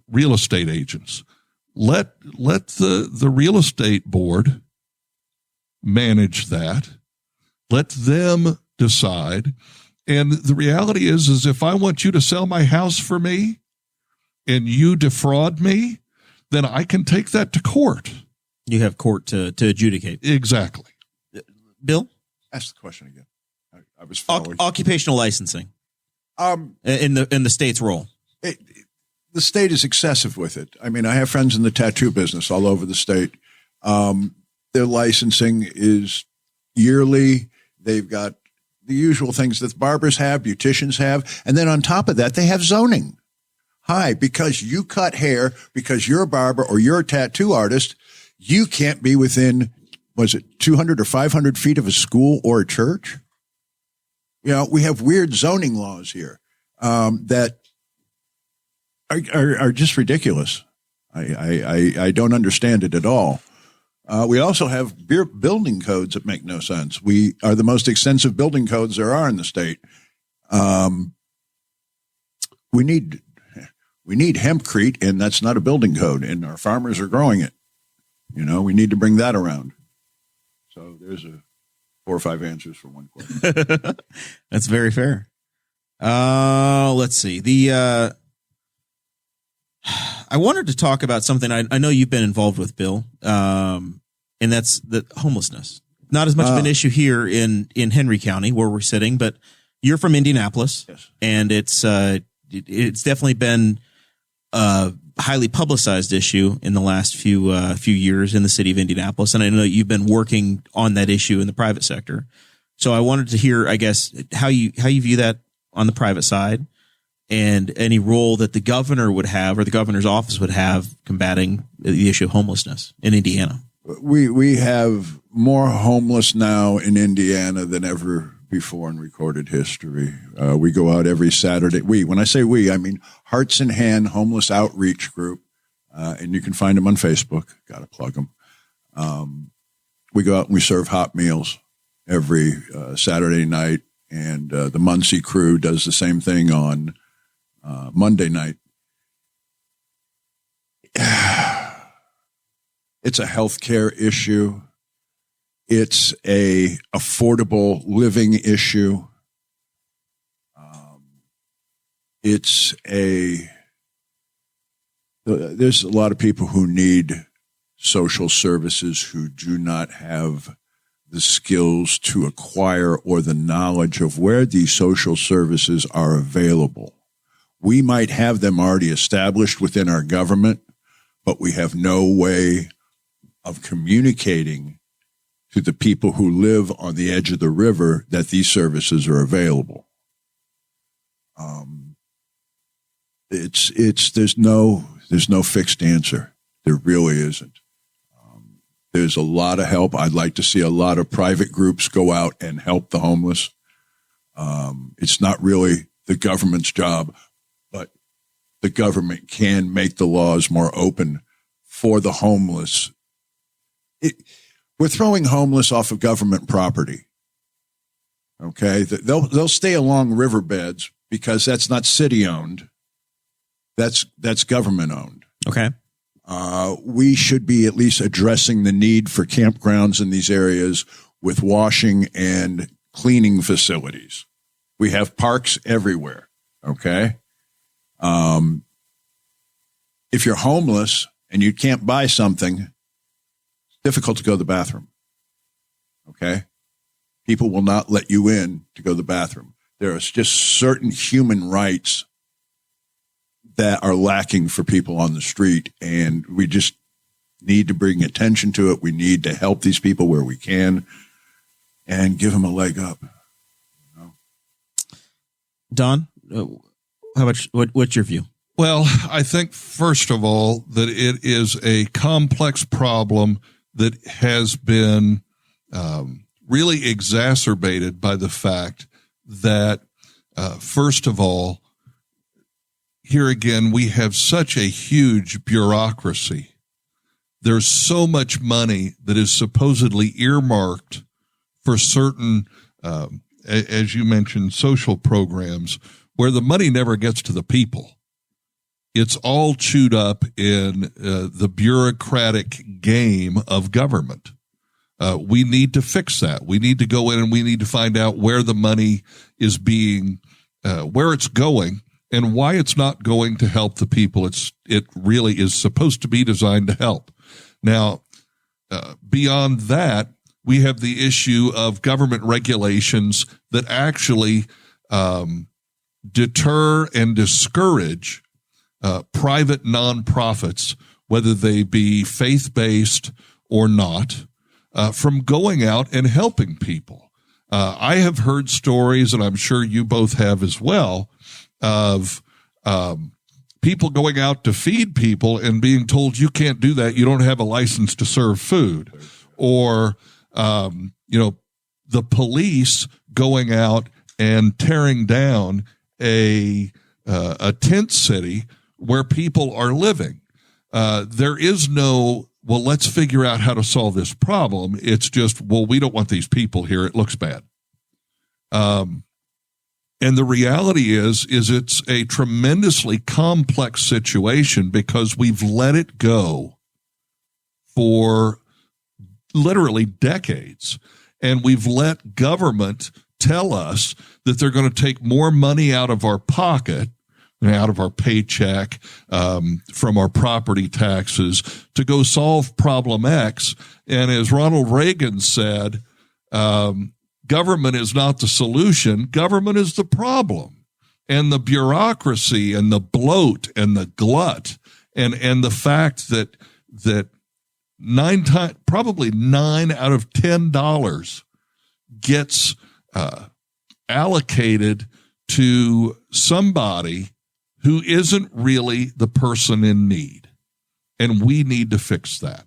real estate agents. Let the real estate board manage that. Let them decide. And the reality is if I want you to sell my house for me and you defraud me, then I can take that to court. You have court to adjudicate. Exactly. Bill? Ask the question again. I was following. Occupational licensing. In the state's role. The state is excessive with it. I mean, I have friends in the tattoo business all over the state. Their licensing is yearly. They've got the usual things that barbers have, beauticians have. And then on top of that, they have zoning. Hi, because you cut hair, because you're a barber or you're a tattoo artist, you can't be within, 200 or 500 feet of a school or a church? We have weird zoning laws here that are just ridiculous. I don't understand it at all. We also have building codes that make no sense. We are the most extensive building codes there are in the state. We need hempcrete, and that's not a building code, and our farmers are growing it. We need to bring that around. So there's 4 or 5 answers for one question. That's very fair. Let's see. I wanted to talk about something I know you've been involved with, Bill, and that's the homelessness. Not as much of an issue here in Henry County where we're sitting, but you're from Indianapolis, yes, and it's definitely been a highly publicized issue in the last few years in the city of Indianapolis, and I know you've been working on that issue in the private sector. So I wanted to hear, I guess, how you view that on the private side, and any role that the governor would have or the governor's office would have combating the issue of homelessness in Indiana. We have more homeless now in Indiana than ever before in recorded history. We go out every Saturday. When I say we, I mean Hearts in Hand Homeless Outreach Group, and you can find them on Facebook. Got to plug them. We go out and we serve hot meals every Saturday night, and the Muncie crew does the same thing on Monday night. It's a healthcare issue. It's a affordable living issue. There's a lot of people who need social services who do not have the skills to acquire or the knowledge of where these social services are available. We might have them already established within our government, but we have no way of communicating to the people who live on the edge of the river that these services are available. there's no fixed answer. There really isn't. There's a lot of help. I'd like to see a lot of private groups go out and help the homeless. It's not really the government's job, but the government can make the laws more open for the homeless. We're throwing homeless off of government property. Okay, they'll stay along riverbeds because that's not city owned. That's government owned. Okay. We should be at least addressing the need for campgrounds in these areas with washing and cleaning facilities. We have parks everywhere. Okay. If you're homeless and you can't buy something, it's difficult to go to the bathroom. Okay. People will not let you in to go to the bathroom. There are just certain human rights that are lacking for people on the street, and we just need to bring attention to it. We need to help these people where we can and give them a leg up. You know? Don, what's your view? Well, I think, first of all, that it is a complex problem that has been really exacerbated by the fact that, first of all, here again, we have such a huge bureaucracy. There's so much money that is supposedly earmarked for certain, as you mentioned, social programs where the money never gets to the people. It's all chewed up in the bureaucratic game of government. We need to fix that. We need to go in and we need to find out where the money is being, where it's going, and why it's not going to help the people it really is supposed to be designed to help. Now, beyond that, we have the issue of government regulations that actually deter and discourage private nonprofits, whether they be faith-based or not, from going out and helping people. I have heard stories, and I'm sure you both have as well, of people going out to feed people and being told you can't do that. You don't have a license to serve food. Or, the police going out and tearing down a tent city where people are living. There is no, well, let's figure out how to solve this problem. It's just, well, we don't want these people here. It looks bad. And the reality is it's a tremendously complex situation because we've let it go for literally decades. And we've let government tell us that they're going to take more money out of our pocket, out of our paycheck, from our property taxes to go solve problem X. And as Ronald Reagan said, government is not the solution. Government is the problem. And the bureaucracy and the bloat and the glut and the fact that probably $9 out of $10 gets allocated to somebody who isn't really the person in need. And we need to fix that.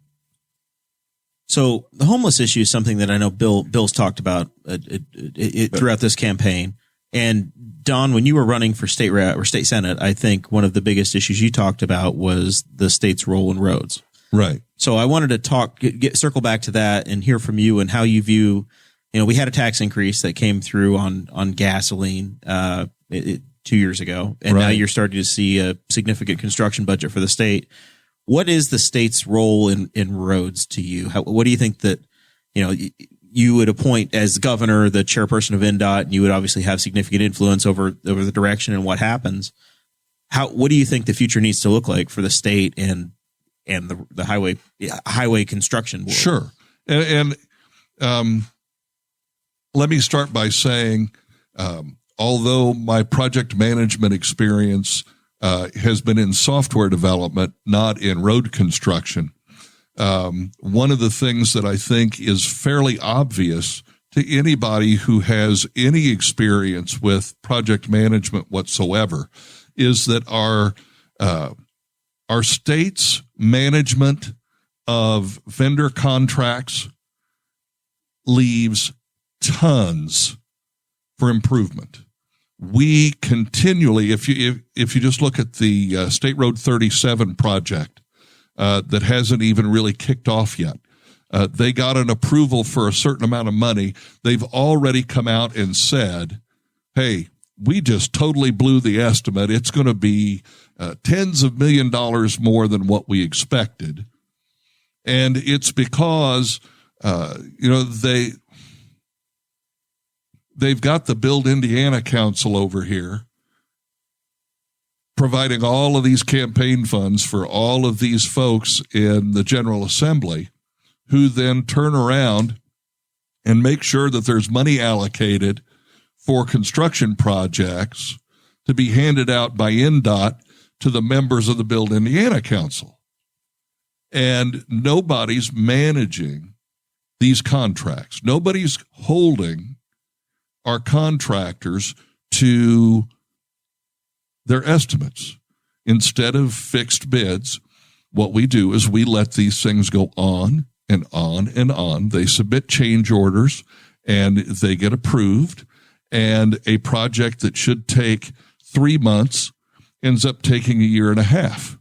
So the homeless issue is something that I know Bill's talked about throughout this campaign. And Don, when you were running for state rep or state senate, I think one of the biggest issues you talked about was the state's role in roads. Right. So I wanted to circle back to that and hear from you and how you view, we had a tax increase that came through on gasoline 2 years ago, and right. Now you're starting to see a significant construction budget for the state. What is the state's role in roads to you? What do you think that, you would appoint as governor, the chairperson of NDOT, and you would obviously have significant influence over the direction and what happens. What do you think the future needs to look like for the state and the highway construction world? Sure. And let me start by saying, although my project management experience has been in software development, not in road construction, one of the things that I think is fairly obvious to anybody who has any experience with project management whatsoever is that our state's management of vendor contracts leaves tons for improvement. We continually, if you just look at the State Road 37 project that hasn't even really kicked off yet, they got an approval for a certain amount of money. They've already come out and said, hey, we just totally blew the estimate. It's going to be tens of $millions more than what we expected. And it's because, they've got the Build Indiana Council over here providing all of these campaign funds for all of these folks in the General Assembly, who then turn around and make sure that there's money allocated for construction projects to be handed out by NDOT to the members of the Build Indiana Council. And nobody's managing these contracts. Nobody's holding our contractors to their estimates. Instead of fixed bids, what we do is we let these things go on and on and on. They submit change orders and they get approved. And a project that should take 3 months ends up taking a year and a half.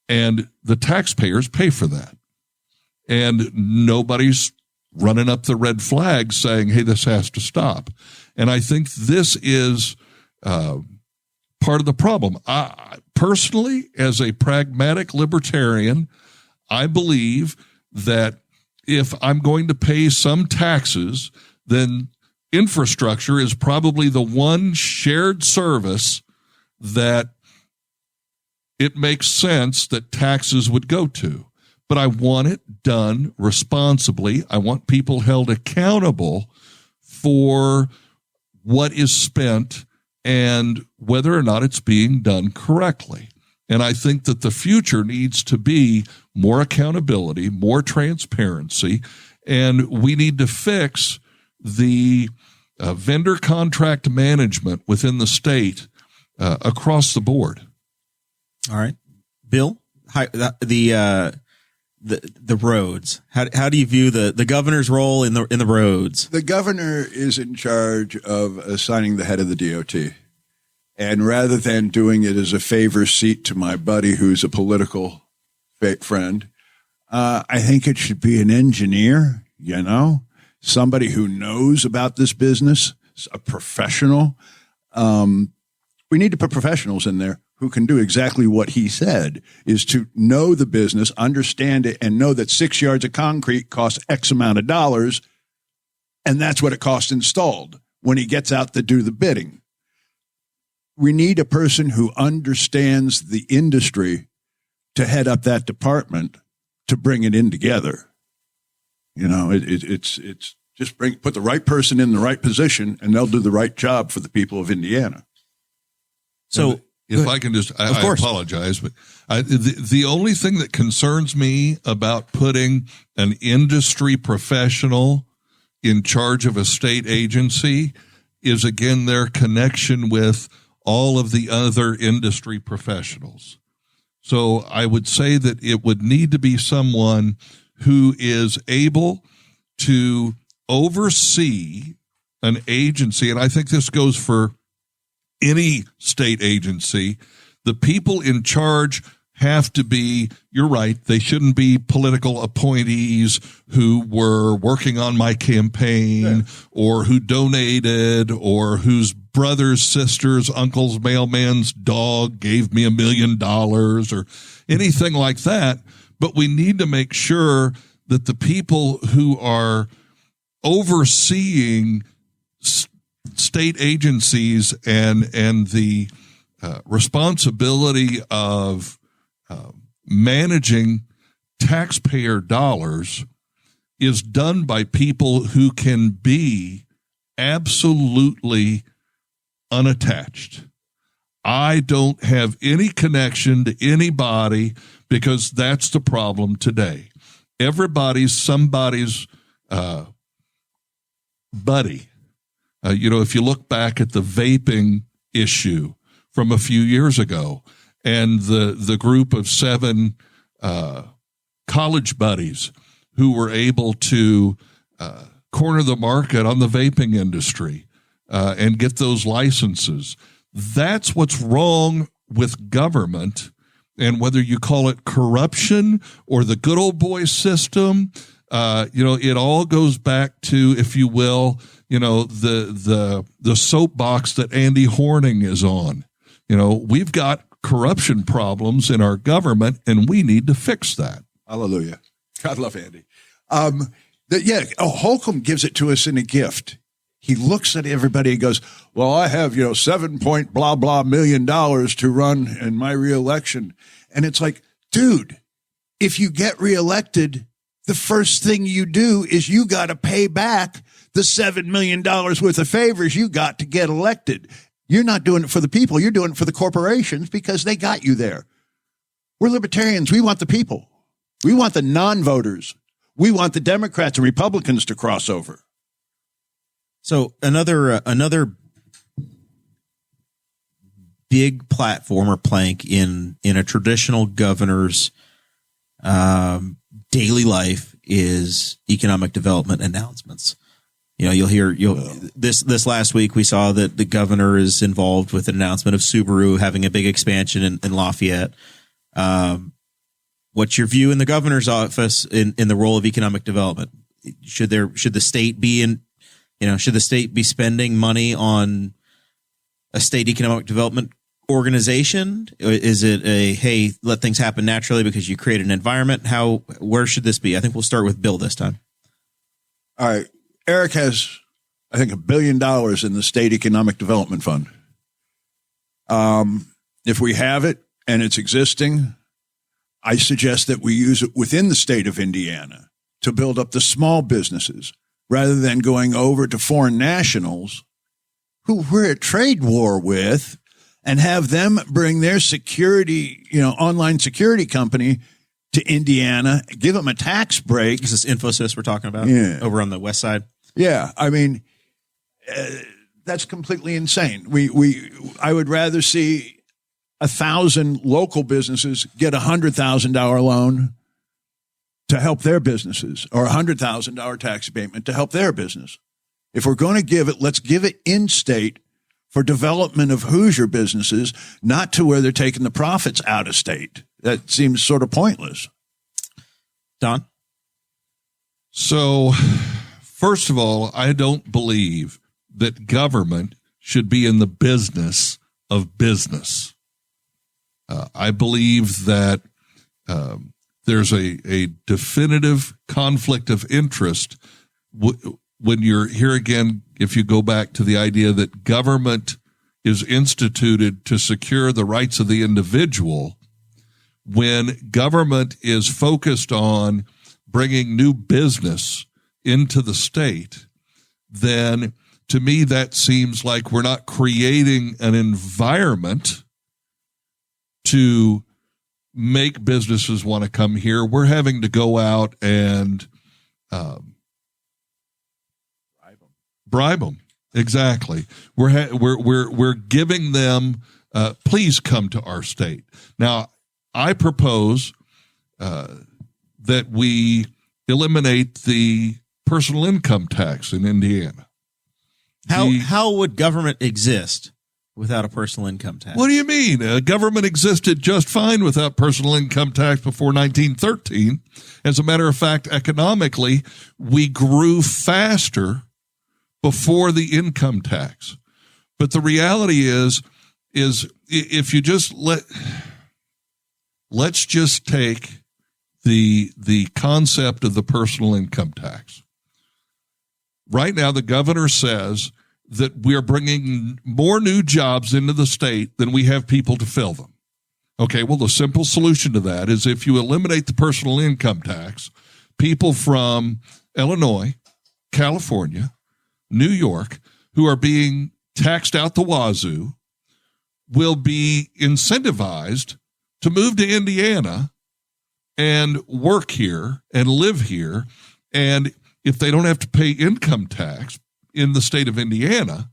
And the taxpayers pay for that. And nobody's running up the red flag saying, hey, this has to stop. And I think this is part of the problem. I, personally, as a pragmatic libertarian, I believe that if I'm going to pay some taxes, then infrastructure is probably the one shared service that it makes sense that taxes would go to. But I want it done responsibly. I want people held accountable for what is spent and whether or not it's being done correctly. And I think that the future needs to be more accountability, more transparency, and we need to fix the vendor contract management within the state across the board. All right, Bill, the roads. How do you view the governor's role in the roads? The governor is in charge of assigning the head of the DOT. And rather than doing it as a favor seat to my buddy who's a political friend, I think it should be an engineer, somebody who knows about this business, a professional. We need to put professionals in there who can do exactly what he said, is to know the business, understand it, and know that 6 yards of concrete costs X amount of dollars, and that's what it costs installed when he gets out to do the bidding. We need a person who understands the industry to head up that department to bring it in together. It's just put the right person in the right position, and they'll do the right job for the people of Indiana. So, if I can just, I apologize, but the only thing that concerns me about putting an industry professional in charge of a state agency is, again, their connection with all of the other industry professionals. So I would say that it would need to be someone who is able to oversee an agency, and I think this goes for any state agency. The people in charge have to be, you're right, they shouldn't be political appointees who were working on my campaign or who donated or whose brother's, sister's, uncle's, mailman's dog gave me $1 million or anything like that. But we need to make sure that the people who are overseeing state agencies and the responsibility of managing taxpayer dollars is done by people who can be absolutely unattached. I don't have any connection to anybody because that's the problem today. Everybody's somebody's buddy. If you look back at the vaping issue from a few years ago, and the group of 7 college buddies who were able to corner the market on the vaping industry and get those licenses. That's what's wrong with government. And whether you call it corruption or the good old boy system, it all goes back to, if you will, the soapbox that Andy Horning is on. We've got corruption problems in our government, and we need to fix that. Hallelujah. God love Andy. Holcomb gives it to us in a gift. He looks at everybody and goes, well, I have, $7 blah, blah million to run in my reelection. And it's like, dude, if you get reelected, the first thing you do is you got to pay back the $7 million worth of favors you got to get elected. You're not doing it for the people. You're doing it for the corporations because they got you there. We're libertarians. We want the people. We want the non-voters. We want the Democrats and Republicans to cross over. So another big platform or plank in a traditional governor's daily life is economic development announcements. This last week we saw that the governor is involved with an announcement of Subaru having a big expansion in Lafayette. What's your view in the governor's office in the role of economic development? Should the state be should the state be spending money on a state economic development organization? Is it hey, let things happen naturally because you create an environment? Where should this be? I think we'll start with Bill this time. All right. Eric has, I think, $1 billion in the state economic development fund. If we have it and it's existing, I suggest that we use it within the state of Indiana to build up the small businesses rather than going over to foreign nationals who we're at trade war with and have them bring their security, online security company to Indiana, give them a tax break. Is this Infosys we're talking about? Yeah. Over on the west side? Yeah. I mean, that's completely insane. I would rather see 1,000 local businesses get a $100,000 loan to help their businesses, or a $100,000 tax abatement to help their business. If we're going to give it, let's give it in state for development of Hoosier businesses, not to where they're taking the profits out of state. That seems sort of pointless. Don? So, first of all, I don't believe that government should be in the business of business. I believe that there's a definitive conflict of interest when you're here again. If you go back to the idea that government is instituted to secure the rights of the individual, when government is focused on bringing new business into the state, then to me that seems like we're not creating an environment to make businesses want to come here. We're having to go out and bribe them. Exactly. We're giving them, please come to our state. Now, I propose that we eliminate the personal income tax in Indiana. How would government exist without a personal income tax? What do you mean? Government existed just fine without personal income tax before 1913. As a matter of fact, economically, we grew faster before the income tax. But the reality is if you just let's just take the concept of the personal income tax. Right now, the governor says that we are bringing more new jobs into the state than we have people to fill them. Okay, well, the simple solution to that is if you eliminate the personal income tax, people from Illinois, California, New York, who are being taxed out the wazoo, will be incentivized to move to Indiana and work here and live here. And if they don't have to pay income tax in the state of Indiana,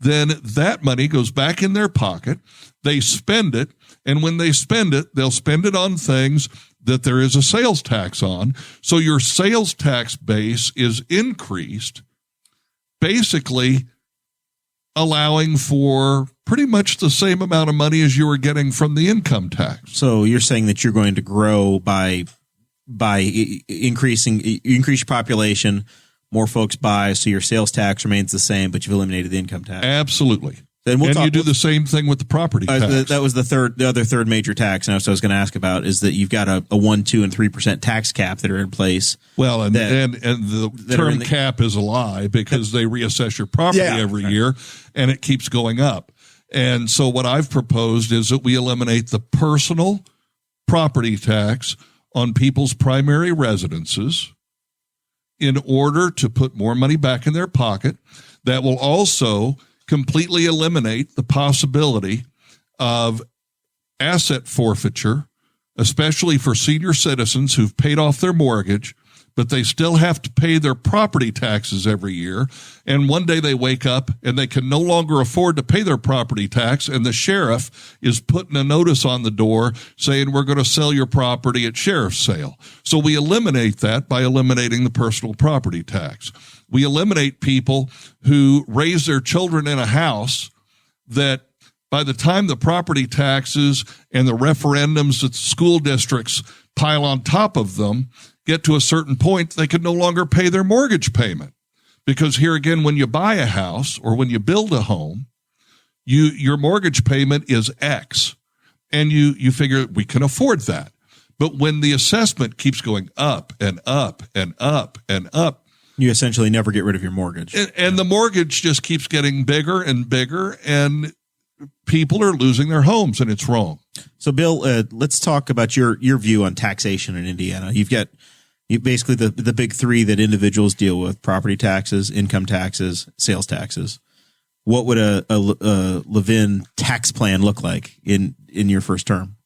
then that money goes back in their pocket. They spend it. And when they spend it, they'll spend it on things that there is a sales tax on. So your sales tax base is increased, basically allowing for pretty much the same amount of money as you were getting from the income tax. So you're saying that you're going to grow by increase your population, more folks buy, so your sales tax remains the same, but you've eliminated the income tax. Absolutely. And you do the same thing with the property tax. That was the other third major tax, and I was going to ask about is that you've got a 1%, 2%, and 3% tax cap that are in place. Well, and the term cap is a lie because they reassess your property every year, and it keeps going up. And so what I've proposed is that we eliminate the personal property tax on people's primary residences in order to put more money back in their pocket. That will also completely eliminate the possibility of asset forfeiture, especially for senior citizens who've paid off their mortgage, but they still have to pay their property taxes every year. And one day they wake up and they can no longer afford to pay their property tax, and the sheriff is putting a notice on the door saying, we're going to sell your property at sheriff's sale. So we eliminate that by eliminating the personal property tax. We eliminate people who raise their children in a house that by the time the property taxes and the referendums that the school districts pile on top of them get to a certain point, they can no longer pay their mortgage payment. Because here again, when you buy a house or when you build a home, your mortgage payment is X, and you figure we can afford that. But when the assessment keeps going up and up and up and up, you essentially never get rid of your mortgage. And the mortgage just keeps getting bigger and bigger, and people are losing their homes, and it's wrong. So, Bill, let's talk about your view on taxation in Indiana. You've got basically the big three that individuals deal with: property taxes, income taxes, sales taxes. What would a Levin tax plan look like in your first term?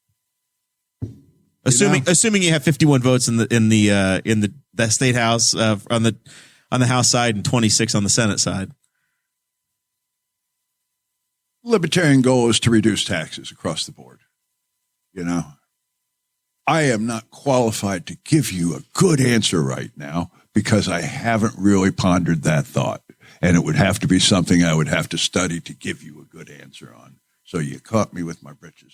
Assuming you have 51 votes in the state house on the House side and 26 on the Senate side. Libertarian goal is to reduce taxes across the board. I am not qualified to give you a good answer right now because I haven't really pondered that thought, and it would have to be something I would have to study to give you a good answer on. So you caught me with my britches.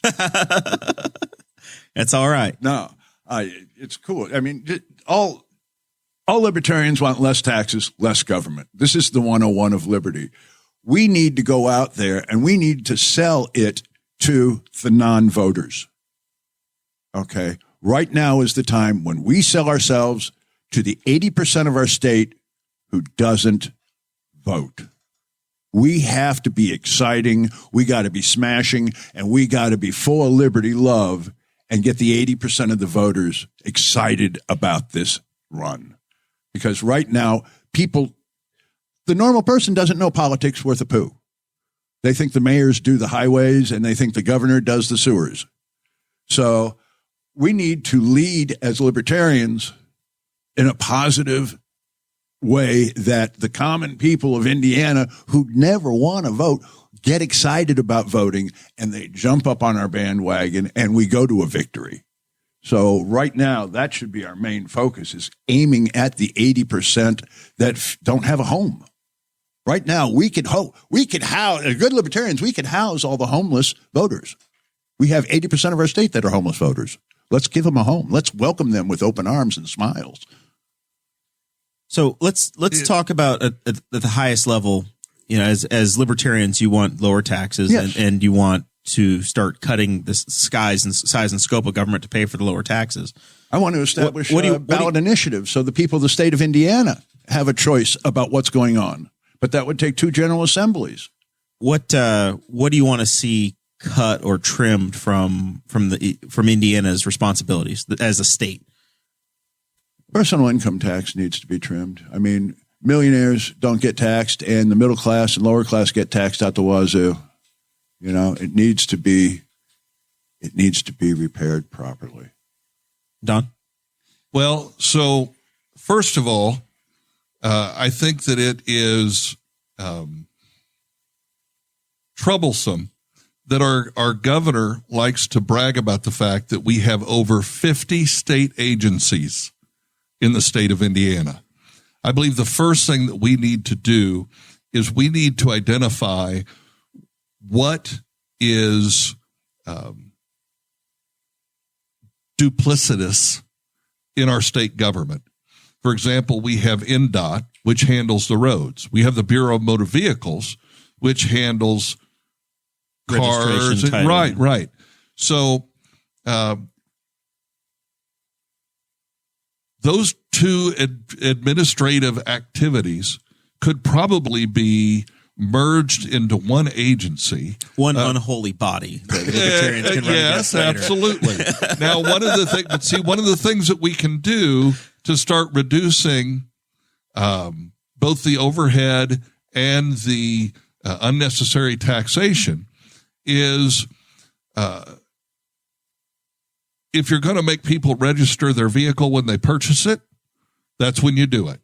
That's all right. No, it's cool. I mean, all libertarians want less taxes, less government. This is the 101 of liberty. We need to go out there and we need to sell it to the non-voters. Okay. Right now is the time when we sell ourselves to the 80% of our state who doesn't vote. We have to be exciting. We got to be smashing, and we got to be full of liberty love and get the 80% of the voters excited about this run. Because right now, the normal person doesn't know politics worth a poo. They think the mayors do the highways and they think the governor does the sewers. So we need to lead as libertarians in a positive way that the common people of Indiana who never want to vote get excited about voting, and they jump up on our bandwagon and we go to a victory. So right now, that should be our main focus, is aiming at the 80% that don't have a home. Right now, we could house, as good libertarians, we could house all the homeless voters. We have 80% of our state that are homeless voters. Let's give them a home. Let's welcome them with open arms and smiles. So let's talk about at the highest level. As libertarians, you want lower taxes, yes, and you want to start cutting the size and scope of government to pay for the lower taxes. I want to establish ballot initiatives so the people of the state of Indiana have a choice about what's going on. But that would take 2 general assemblies. What do you want to see cut or trimmed from Indiana's responsibilities as a state? Personal income tax needs to be trimmed. I mean, millionaires don't get taxed, and the middle class and lower class get taxed out the wazoo. It needs to be repaired properly. Don? Well, so first of all, I think that it is troublesome that our governor likes to brag about the fact that we have over 50 state agencies in the state of Indiana. I believe the first thing that we need to do is we need to identify what is duplicitous in our state government. For example, we have NDOT, which handles the roads. We have the Bureau of Motor Vehicles, which handles cars. Right. So those two administrative activities could probably be merged into one agency, one unholy body. The Libertarians can run yes, absolutely. Now, one of the things that we can do to start reducing both the overhead and the unnecessary taxation is if you're going to make people register their vehicle when they purchase it, that's when you do it.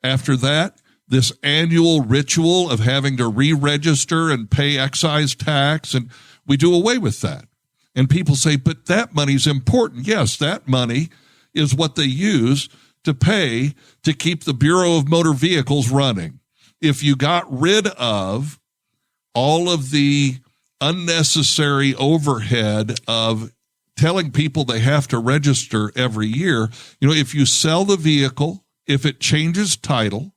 After that, this annual ritual of having to re-register and pay excise tax, and we do away with that. And people say, but that money's important. Yes, that money is what they use to pay to keep the Bureau of Motor Vehicles running. If you got rid of all of the unnecessary overhead of telling people they have to register every year, if you sell the vehicle, if it changes title,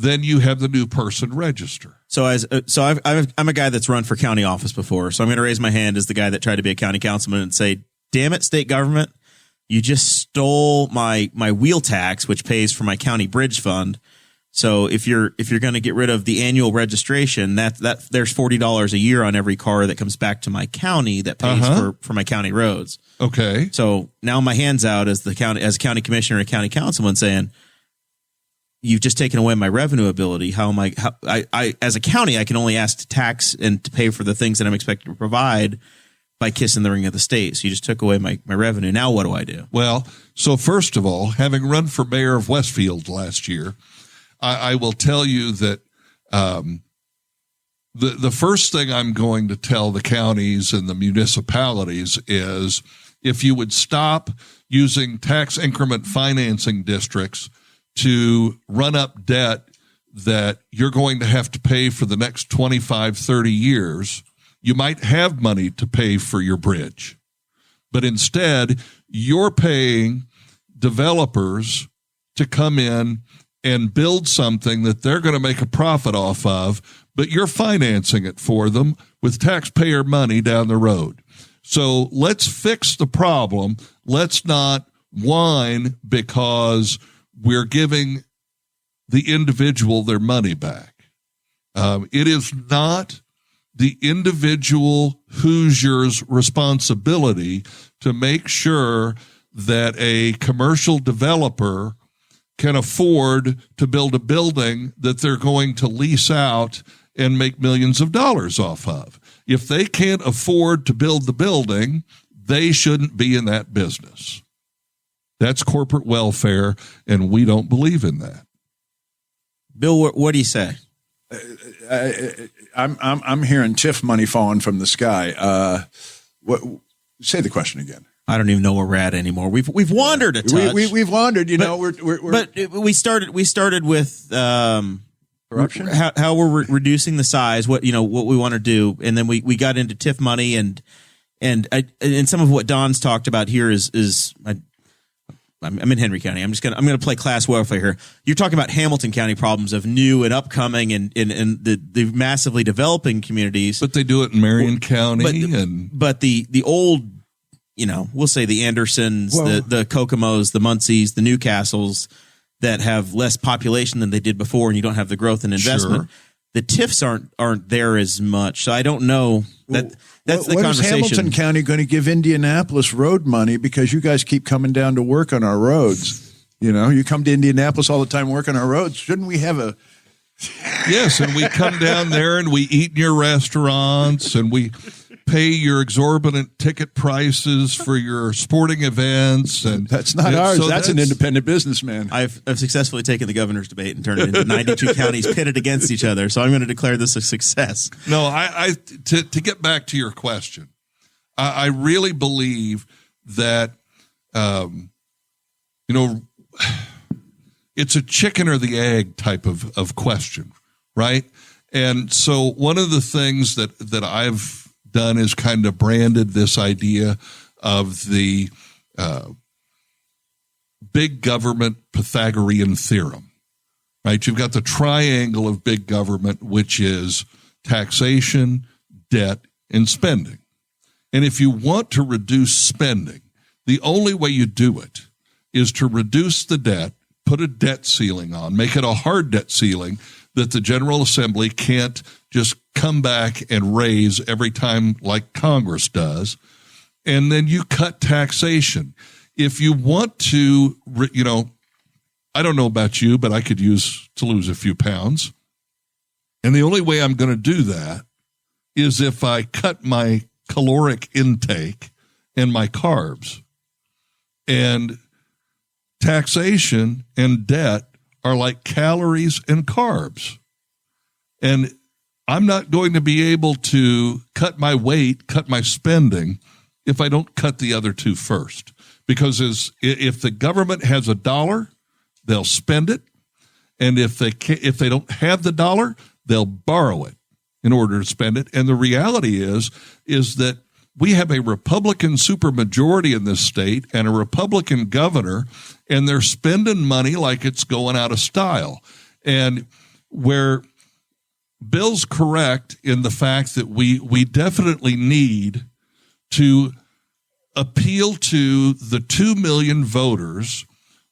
then you have the new person register. So I'm a guy that's run for county office before, so I'm going to raise my hand as the guy that tried to be a county councilman and say, damn it, state government, you just stole my wheel tax, which pays for my county bridge fund. So if you're going to get rid of the annual registration, that there's $40 a year on every car that comes back to my county that pays for my county roads. Okay. So now my hand's out as county commissioner and county councilman saying, you've just taken away my revenue ability. How am I as a county, I can only ask to tax and to pay for the things that I'm expected to provide by kissing the ring of the state. So you just took away my revenue. Now what do I do? Well, so first of all, having run for mayor of Westfield last year, I will tell you that the first thing I'm going to tell the counties and the municipalities is if you would stop using tax increment financing districts to run up debt that you're going to have to pay for the next 25, 30 years, you might have money to pay for your bridge. But instead, you're paying developers to come in and build something that they're going to make a profit off of, but you're financing it for them with taxpayer money down the road. So let's fix the problem. Let's not whine because we're giving the individual their money back. It is not the individual Hoosier's responsibility to make sure that a commercial developer can afford to build a building that they're going to lease out and make millions of dollars off of. If they can't afford to build the building, they shouldn't be in that business. That's corporate welfare, and we don't believe in that. Bill, what do you say? I'm hearing TIF money falling from the sky. Say the question again. I don't even know where we're at anymore. We've wandered a touch. We've wandered. But we started with corruption. How we're reducing the size. What we want to do, and then we got into TIF money and some of what Don's talked about here is. I'm in Henry County. I'm gonna play class welfare here. You're talking about Hamilton County problems of new and upcoming and the massively developing communities. But they do it in Marion County, but the old, we'll say the Andersons, the Kokomos, the Muncies, the Newcastles that have less population than they did before, and you don't have the growth and investment. Sure. The TIFs aren't there as much. So I don't know that. That's the conversation. What is Hamilton County going to give Indianapolis road money because you guys keep coming down to work on our roads? You come to Indianapolis all the time, work on our roads. Shouldn't we have a? Yes, and we come down there and we eat in your restaurants and we pay your exorbitant ticket prices for your sporting events, and that's not ours. So that's an independent businessman. I've successfully taken the governor's debate and turned it into 92 counties pitted against each other. So I'm going to declare this a success. No, to get back to your question, I really believe that, it's a chicken or the egg type of question, right? And so one of the things that I've done is kind of branded this idea of the big government Pythagorean theorem, right? You've got the triangle of big government, which is taxation, debt, and spending. And if you want to reduce spending, the only way you do it is to reduce the debt, put a debt ceiling on, make it a hard debt ceiling that the General Assembly can't just come back and raise every time like Congress does. And then you cut taxation. If you want to, I don't know about you, but I could use to lose a few pounds. And the only way I'm going to do that is if I cut my caloric intake and my carbs. And taxation and debt are like calories and carbs. And I'm not going to be able to cut my weight, cut my spending, if I don't cut the other two first. Because if the government has $1, they'll spend it. And if they don't have the dollar, they'll borrow it in order to spend it. And the reality is that we have a Republican supermajority in this state and a Republican governor, and they're spending money like it's going out of style. And where Bill's correct in the fact that we definitely need to appeal to the 2 million voters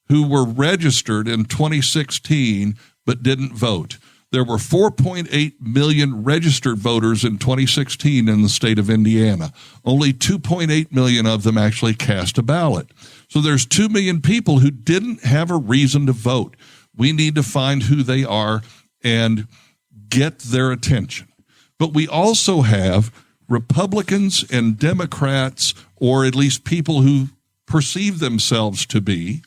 who were registered in 2016 but didn't vote. There were 4.8 million registered voters in 2016 in the state of Indiana. Only 2.8 million of them actually cast a ballot. So there's 2 million people who didn't have a reason to vote. We need to find who they are and get their attention. But we also have Republicans and Democrats, or at least people who perceive themselves to be,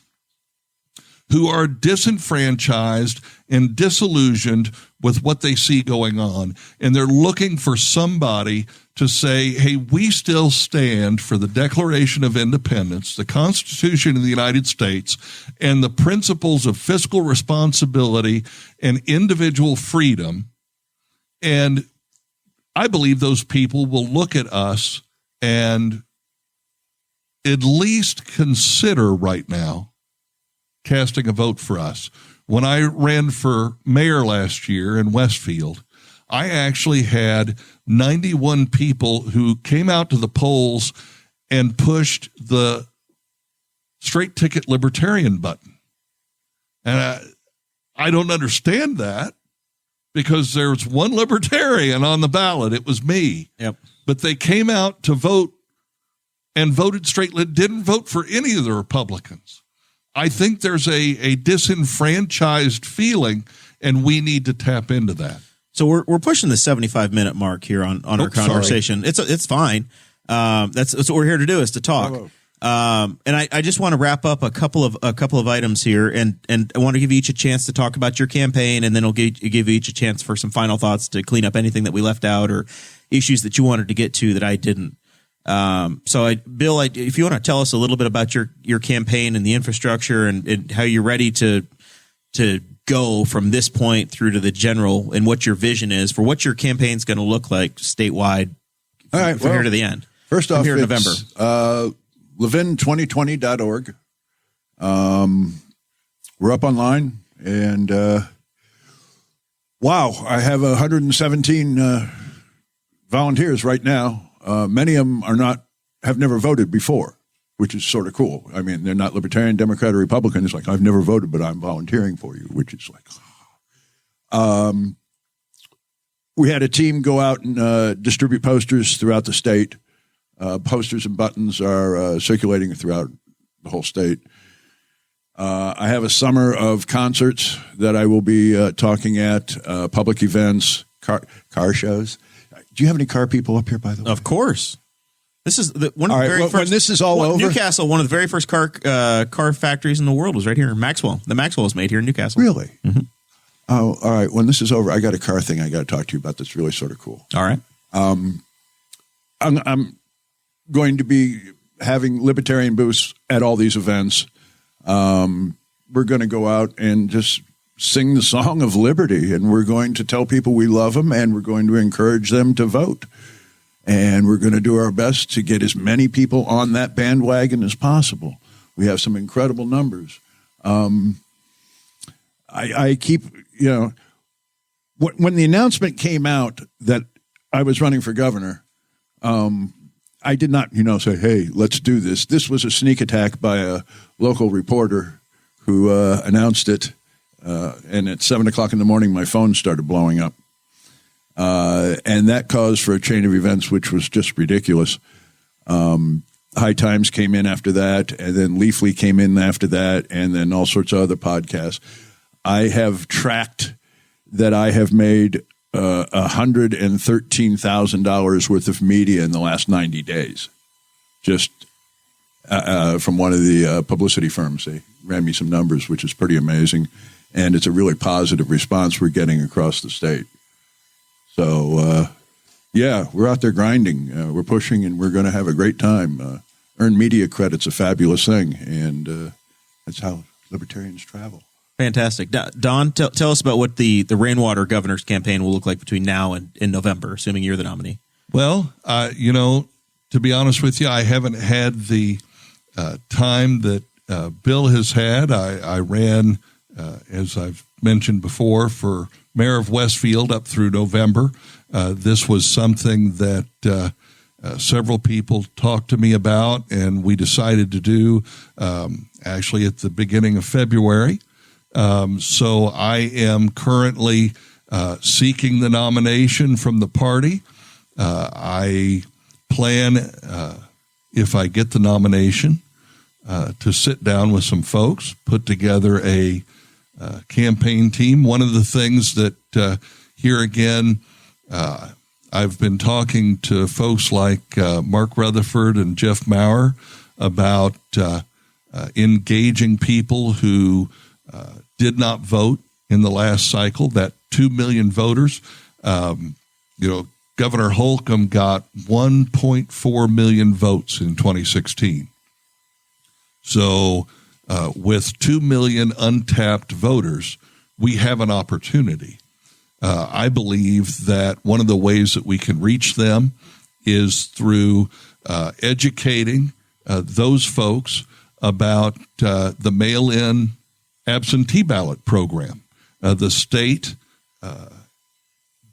who are disenfranchised and disillusioned with what they see going on. And they're looking for somebody to say, hey, we still stand for the Declaration of Independence, the Constitution of the United States, and the principles of fiscal responsibility and individual freedom. And I believe those people will look at us and at least consider right now casting a vote for us. When I ran for mayor last year in Westfield, I actually had 91 people who came out to the polls and pushed the straight ticket libertarian button. And I don't understand that, because there's one libertarian on the ballot. It was me. Yep. But they came out to vote and voted straight, didn't vote for any of the Republicans. I think there's a disenfranchised feeling, and we need to tap into that. So we're pushing the 75-minute mark here on our conversation. Sorry. It's fine. That's what we're here to do, is to talk. And I just want to wrap up a couple of items here, and I want to give you each a chance to talk about your campaign, and then I'll give you each a chance for some final thoughts to clean up anything that we left out or issues that you wanted to get to that I didn't. Bill, if you want to tell us a little bit about your campaign and the infrastructure and how you're ready to go from this point through to the general, and what your vision is for what your campaign's going to look like statewide from here to the end. First off, here in November. Levin2020.org. We're up online, and wow, I have 117 volunteers right now. Many of them have never voted before, which is sort of cool. I mean, they're not Libertarian, Democrat, or Republican. It's like, I've never voted, but I'm volunteering for you, which is like, we had a team go out and distribute posters throughout the state. Posters and buttons are circulating throughout the whole state. I have a summer of concerts that I will be talking at, public events, car shows. Do you have any car people up here, by the way? Of course. This is one of the very first. When this is all over, Newcastle, one of the very first car factories in the world was right here in Maxwell. The Maxwell was made here in Newcastle. Really? Mm-hmm. Oh, all right. When this is over, I got a car thing I got to talk to you about that's really sort of cool. All right. I'm going to be having libertarian booths at all these events. We're going to go out and just sing the song of liberty, and we're going to tell people we love them, and we're going to encourage them to vote. And we're going to do our best to get as many people on that bandwagon as possible. We have some incredible numbers. I keep, when the announcement came out that I was running for governor, I did not, say, hey, let's do this. This was a sneak attack by a local reporter who announced it. And at 7 o'clock in the morning, my phone started blowing up. And that caused for a chain of events, which was just ridiculous. High Times came in after that, and then Leafly came in after that, and then all sorts of other podcasts. I have tracked that I have made $113,000 worth of media in the last 90 days, just from one of the publicity firms. They ran me some numbers, which is pretty amazing, and it's a really positive response we're getting across the state. So, we're out there grinding. We're pushing, and we're going to have a great time. Earned media credit's a fabulous thing, and that's how libertarians travel. Fantastic. Don, tell us about what the Rainwater governor's campaign will look like between now and in November, assuming you're the nominee. Well, to be honest with you, I haven't had the time that Bill has had. I ran, as I've mentioned before, for mayor of Westfield up through November. This was something that several people talked to me about, and we decided to do actually at the beginning of February. So I am currently seeking the nomination from the party. I plan, if I get the nomination, to sit down with some folks, put together a campaign team. One of the things that here again, I've been talking to folks like Mark Rutherford and Jeff Maurer about engaging people who did not vote in the last cycle, that 2 million voters. Governor Holcomb got 1.4 million votes in 2016. So with 2 million untapped voters, we have an opportunity. I believe that one of the ways that we can reach them is through educating those folks about the mail-in absentee ballot program. The state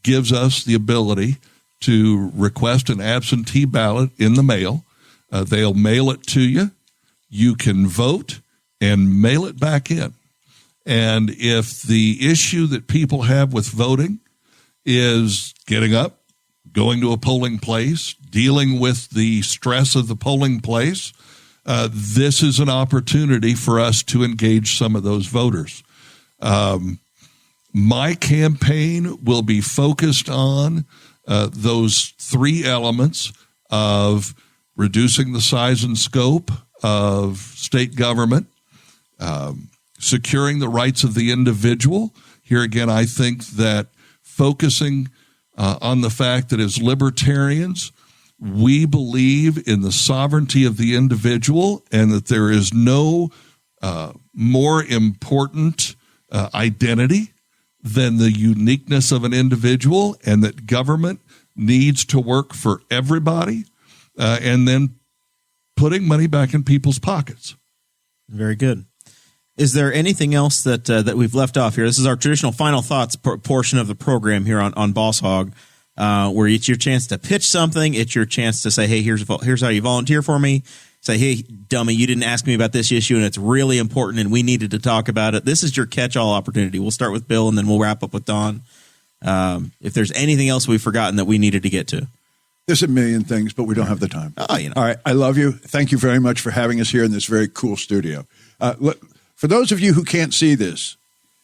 gives us the ability to request an absentee ballot in the mail. They'll mail it to you. You can vote and mail it back in. And if the issue that people have with voting is getting up, going to a polling place, dealing with the stress of the polling place, this is an opportunity for us to engage some of those voters. My campaign will be focused on those three elements of reducing the size and scope of state government, securing the rights of the individual. Here again, I think that focusing on the fact that as libertarians, we believe in the sovereignty of the individual and that there is no more important identity than the uniqueness of an individual, and that government needs to work for everybody, and then putting money back in people's pockets. Very good. Is there anything else that we've left off here? This is our traditional final thoughts portion of the program here on Boss Hog, where it's your chance to pitch something. It's your chance to say, hey, here's how you volunteer for me. Say, hey, dummy, you didn't ask me about this issue, and it's really important, and we needed to talk about it. This is your catch-all opportunity. We'll start with Bill, and then we'll wrap up with Don. If there's anything else we've forgotten that we needed to get to. There's a million things, but we don't have the time. All right. I love you. Thank you very much for having us here in this very cool studio. Look, for those of you who can't see this,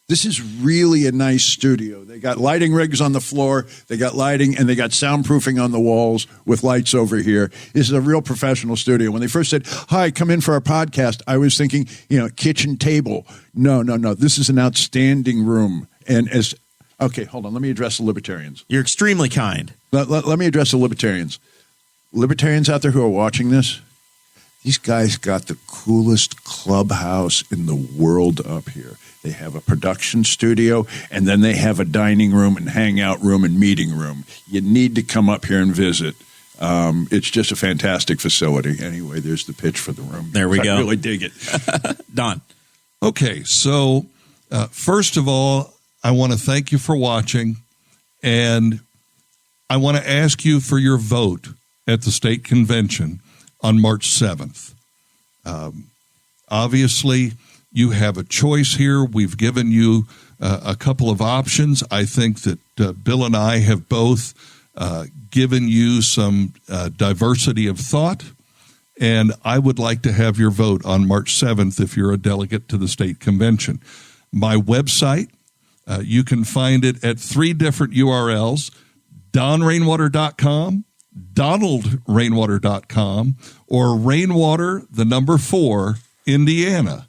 This is really a nice studio. They got lighting rigs on the floor. They got lighting, and they got soundproofing on the walls with lights over here. This is a real professional studio. When they first said, "Hi, come in for our podcast," I was thinking, kitchen table. No. This is an outstanding room. And okay, hold on. Let me address the Libertarians. You're extremely kind. Let me address the Libertarians. Libertarians out there who are watching this, these guys got the coolest clubhouse in the world up here. They have a production studio, and then they have a dining room and hangout room and meeting room. You need to come up here and visit. It's just a fantastic facility. Anyway, there's the pitch for the room. There we go. I really dig it. Don. Okay, so first of all, I want to thank you for watching, and I want to ask you for your vote at the state convention on March 7th. Obviously, you have a choice here. We've given you a couple of options. I think that Bill and I have both given you some diversity of thought, and I would like to have your vote on March 7th if you're a delegate to the state convention. My website, you can find it at 3 different URLs, donrainwater.com, donaldrainwater.com, or rainwater4 Indiana.com.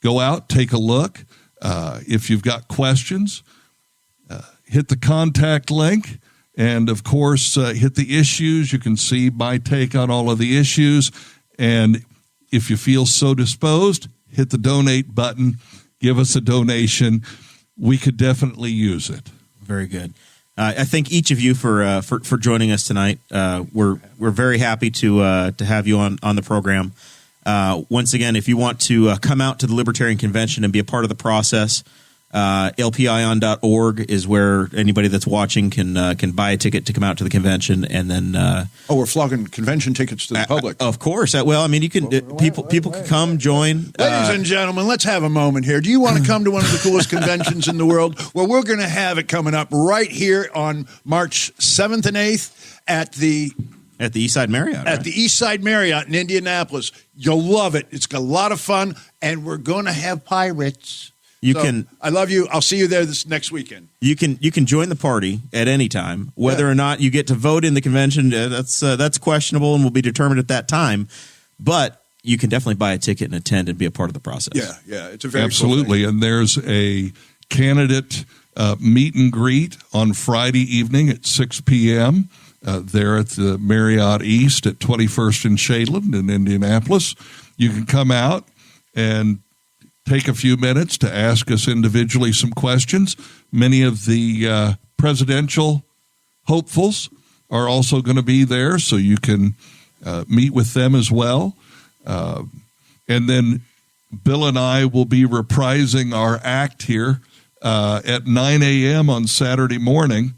Go out, take a look. If you've got questions, hit the contact link, and of course, hit the issues. You can see my take on all of the issues. And if you feel so disposed, hit the donate button, give us a donation. We could definitely use it. Very good. I thank each of you for joining us tonight. We're very happy to have you on the program. Once again, if you want to come out to the Libertarian Convention and be a part of the process, lpion.org is where anybody that's watching can buy a ticket to come out to the convention, and then we're flogging convention tickets to the public. Of course. Well, I mean, you can people can come join. Ladies and gentlemen, let's have a moment here. Do you want to come to one of the coolest conventions in the world? Well, we're going to have it coming up right here on March 7th and 8th at the Eastside Marriott. At the Eastside Marriott in Indianapolis. You'll love it. It's got a lot of fun, and we're going to have pirates. I love you. I'll see you there this next weekend. You can join the party at any time. Whether or not you get to vote in the convention, that's questionable and will be determined at that time. But you can definitely buy a ticket and attend and be a part of the process. Yeah, it's a very absolutely. Cool thing. And there's a candidate meet and greet on Friday evening at 6 p.m. There at the Marriott East at 21st and Shadeland in Indianapolis. You can come out and take a few minutes to ask us individually some questions. Many of the presidential hopefuls are also going to be there, so you can meet with them as well. And then Bill and I will be reprising our act here at 9 a.m. on Saturday morning.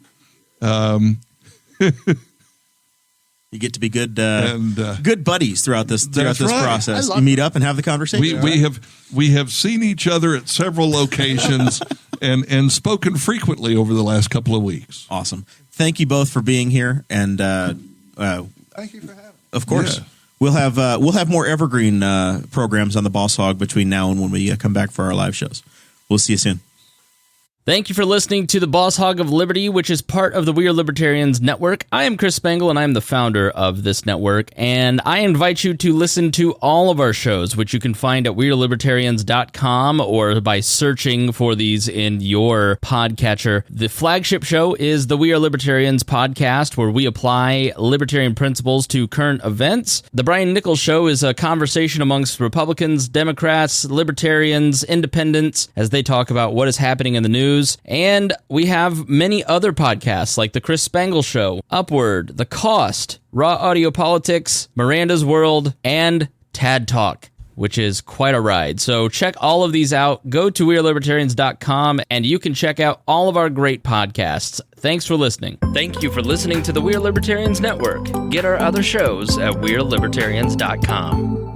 You get to be good buddies throughout this process. You meet up and have the conversation. We have seen each other at several locations and spoken frequently over the last couple of weeks. Awesome. Thank you both for being here, and thank you for having me. Of course, we'll have more evergreen programs on the Boss Hog between now and when we come back for our live shows. We'll see you soon. Thank you for listening to the Boss Hog of Liberty, which is part of the We Are Libertarians network. I am Chris Spangle, and I am the founder of this network, and I invite you to listen to all of our shows, which you can find at wearelibertarians.com or by searching for these in your podcatcher. The flagship show is the We Are Libertarians podcast, where we apply libertarian principles to current events. The Brian Nichols Show is a conversation amongst Republicans, Democrats, Libertarians, Independents, as they talk about what is happening in the news. And we have many other podcasts like The Chris Spangle Show, Upward, The Cost, Raw Audio Politics, Miranda's World, and Tad Talk, which is quite a ride. So check all of these out. Go to wearelibertarians.com and you can check out all of our great podcasts. Thanks for listening. Thank you for listening to the We Are Libertarians Network. Get our other shows at wearelibertarians.com.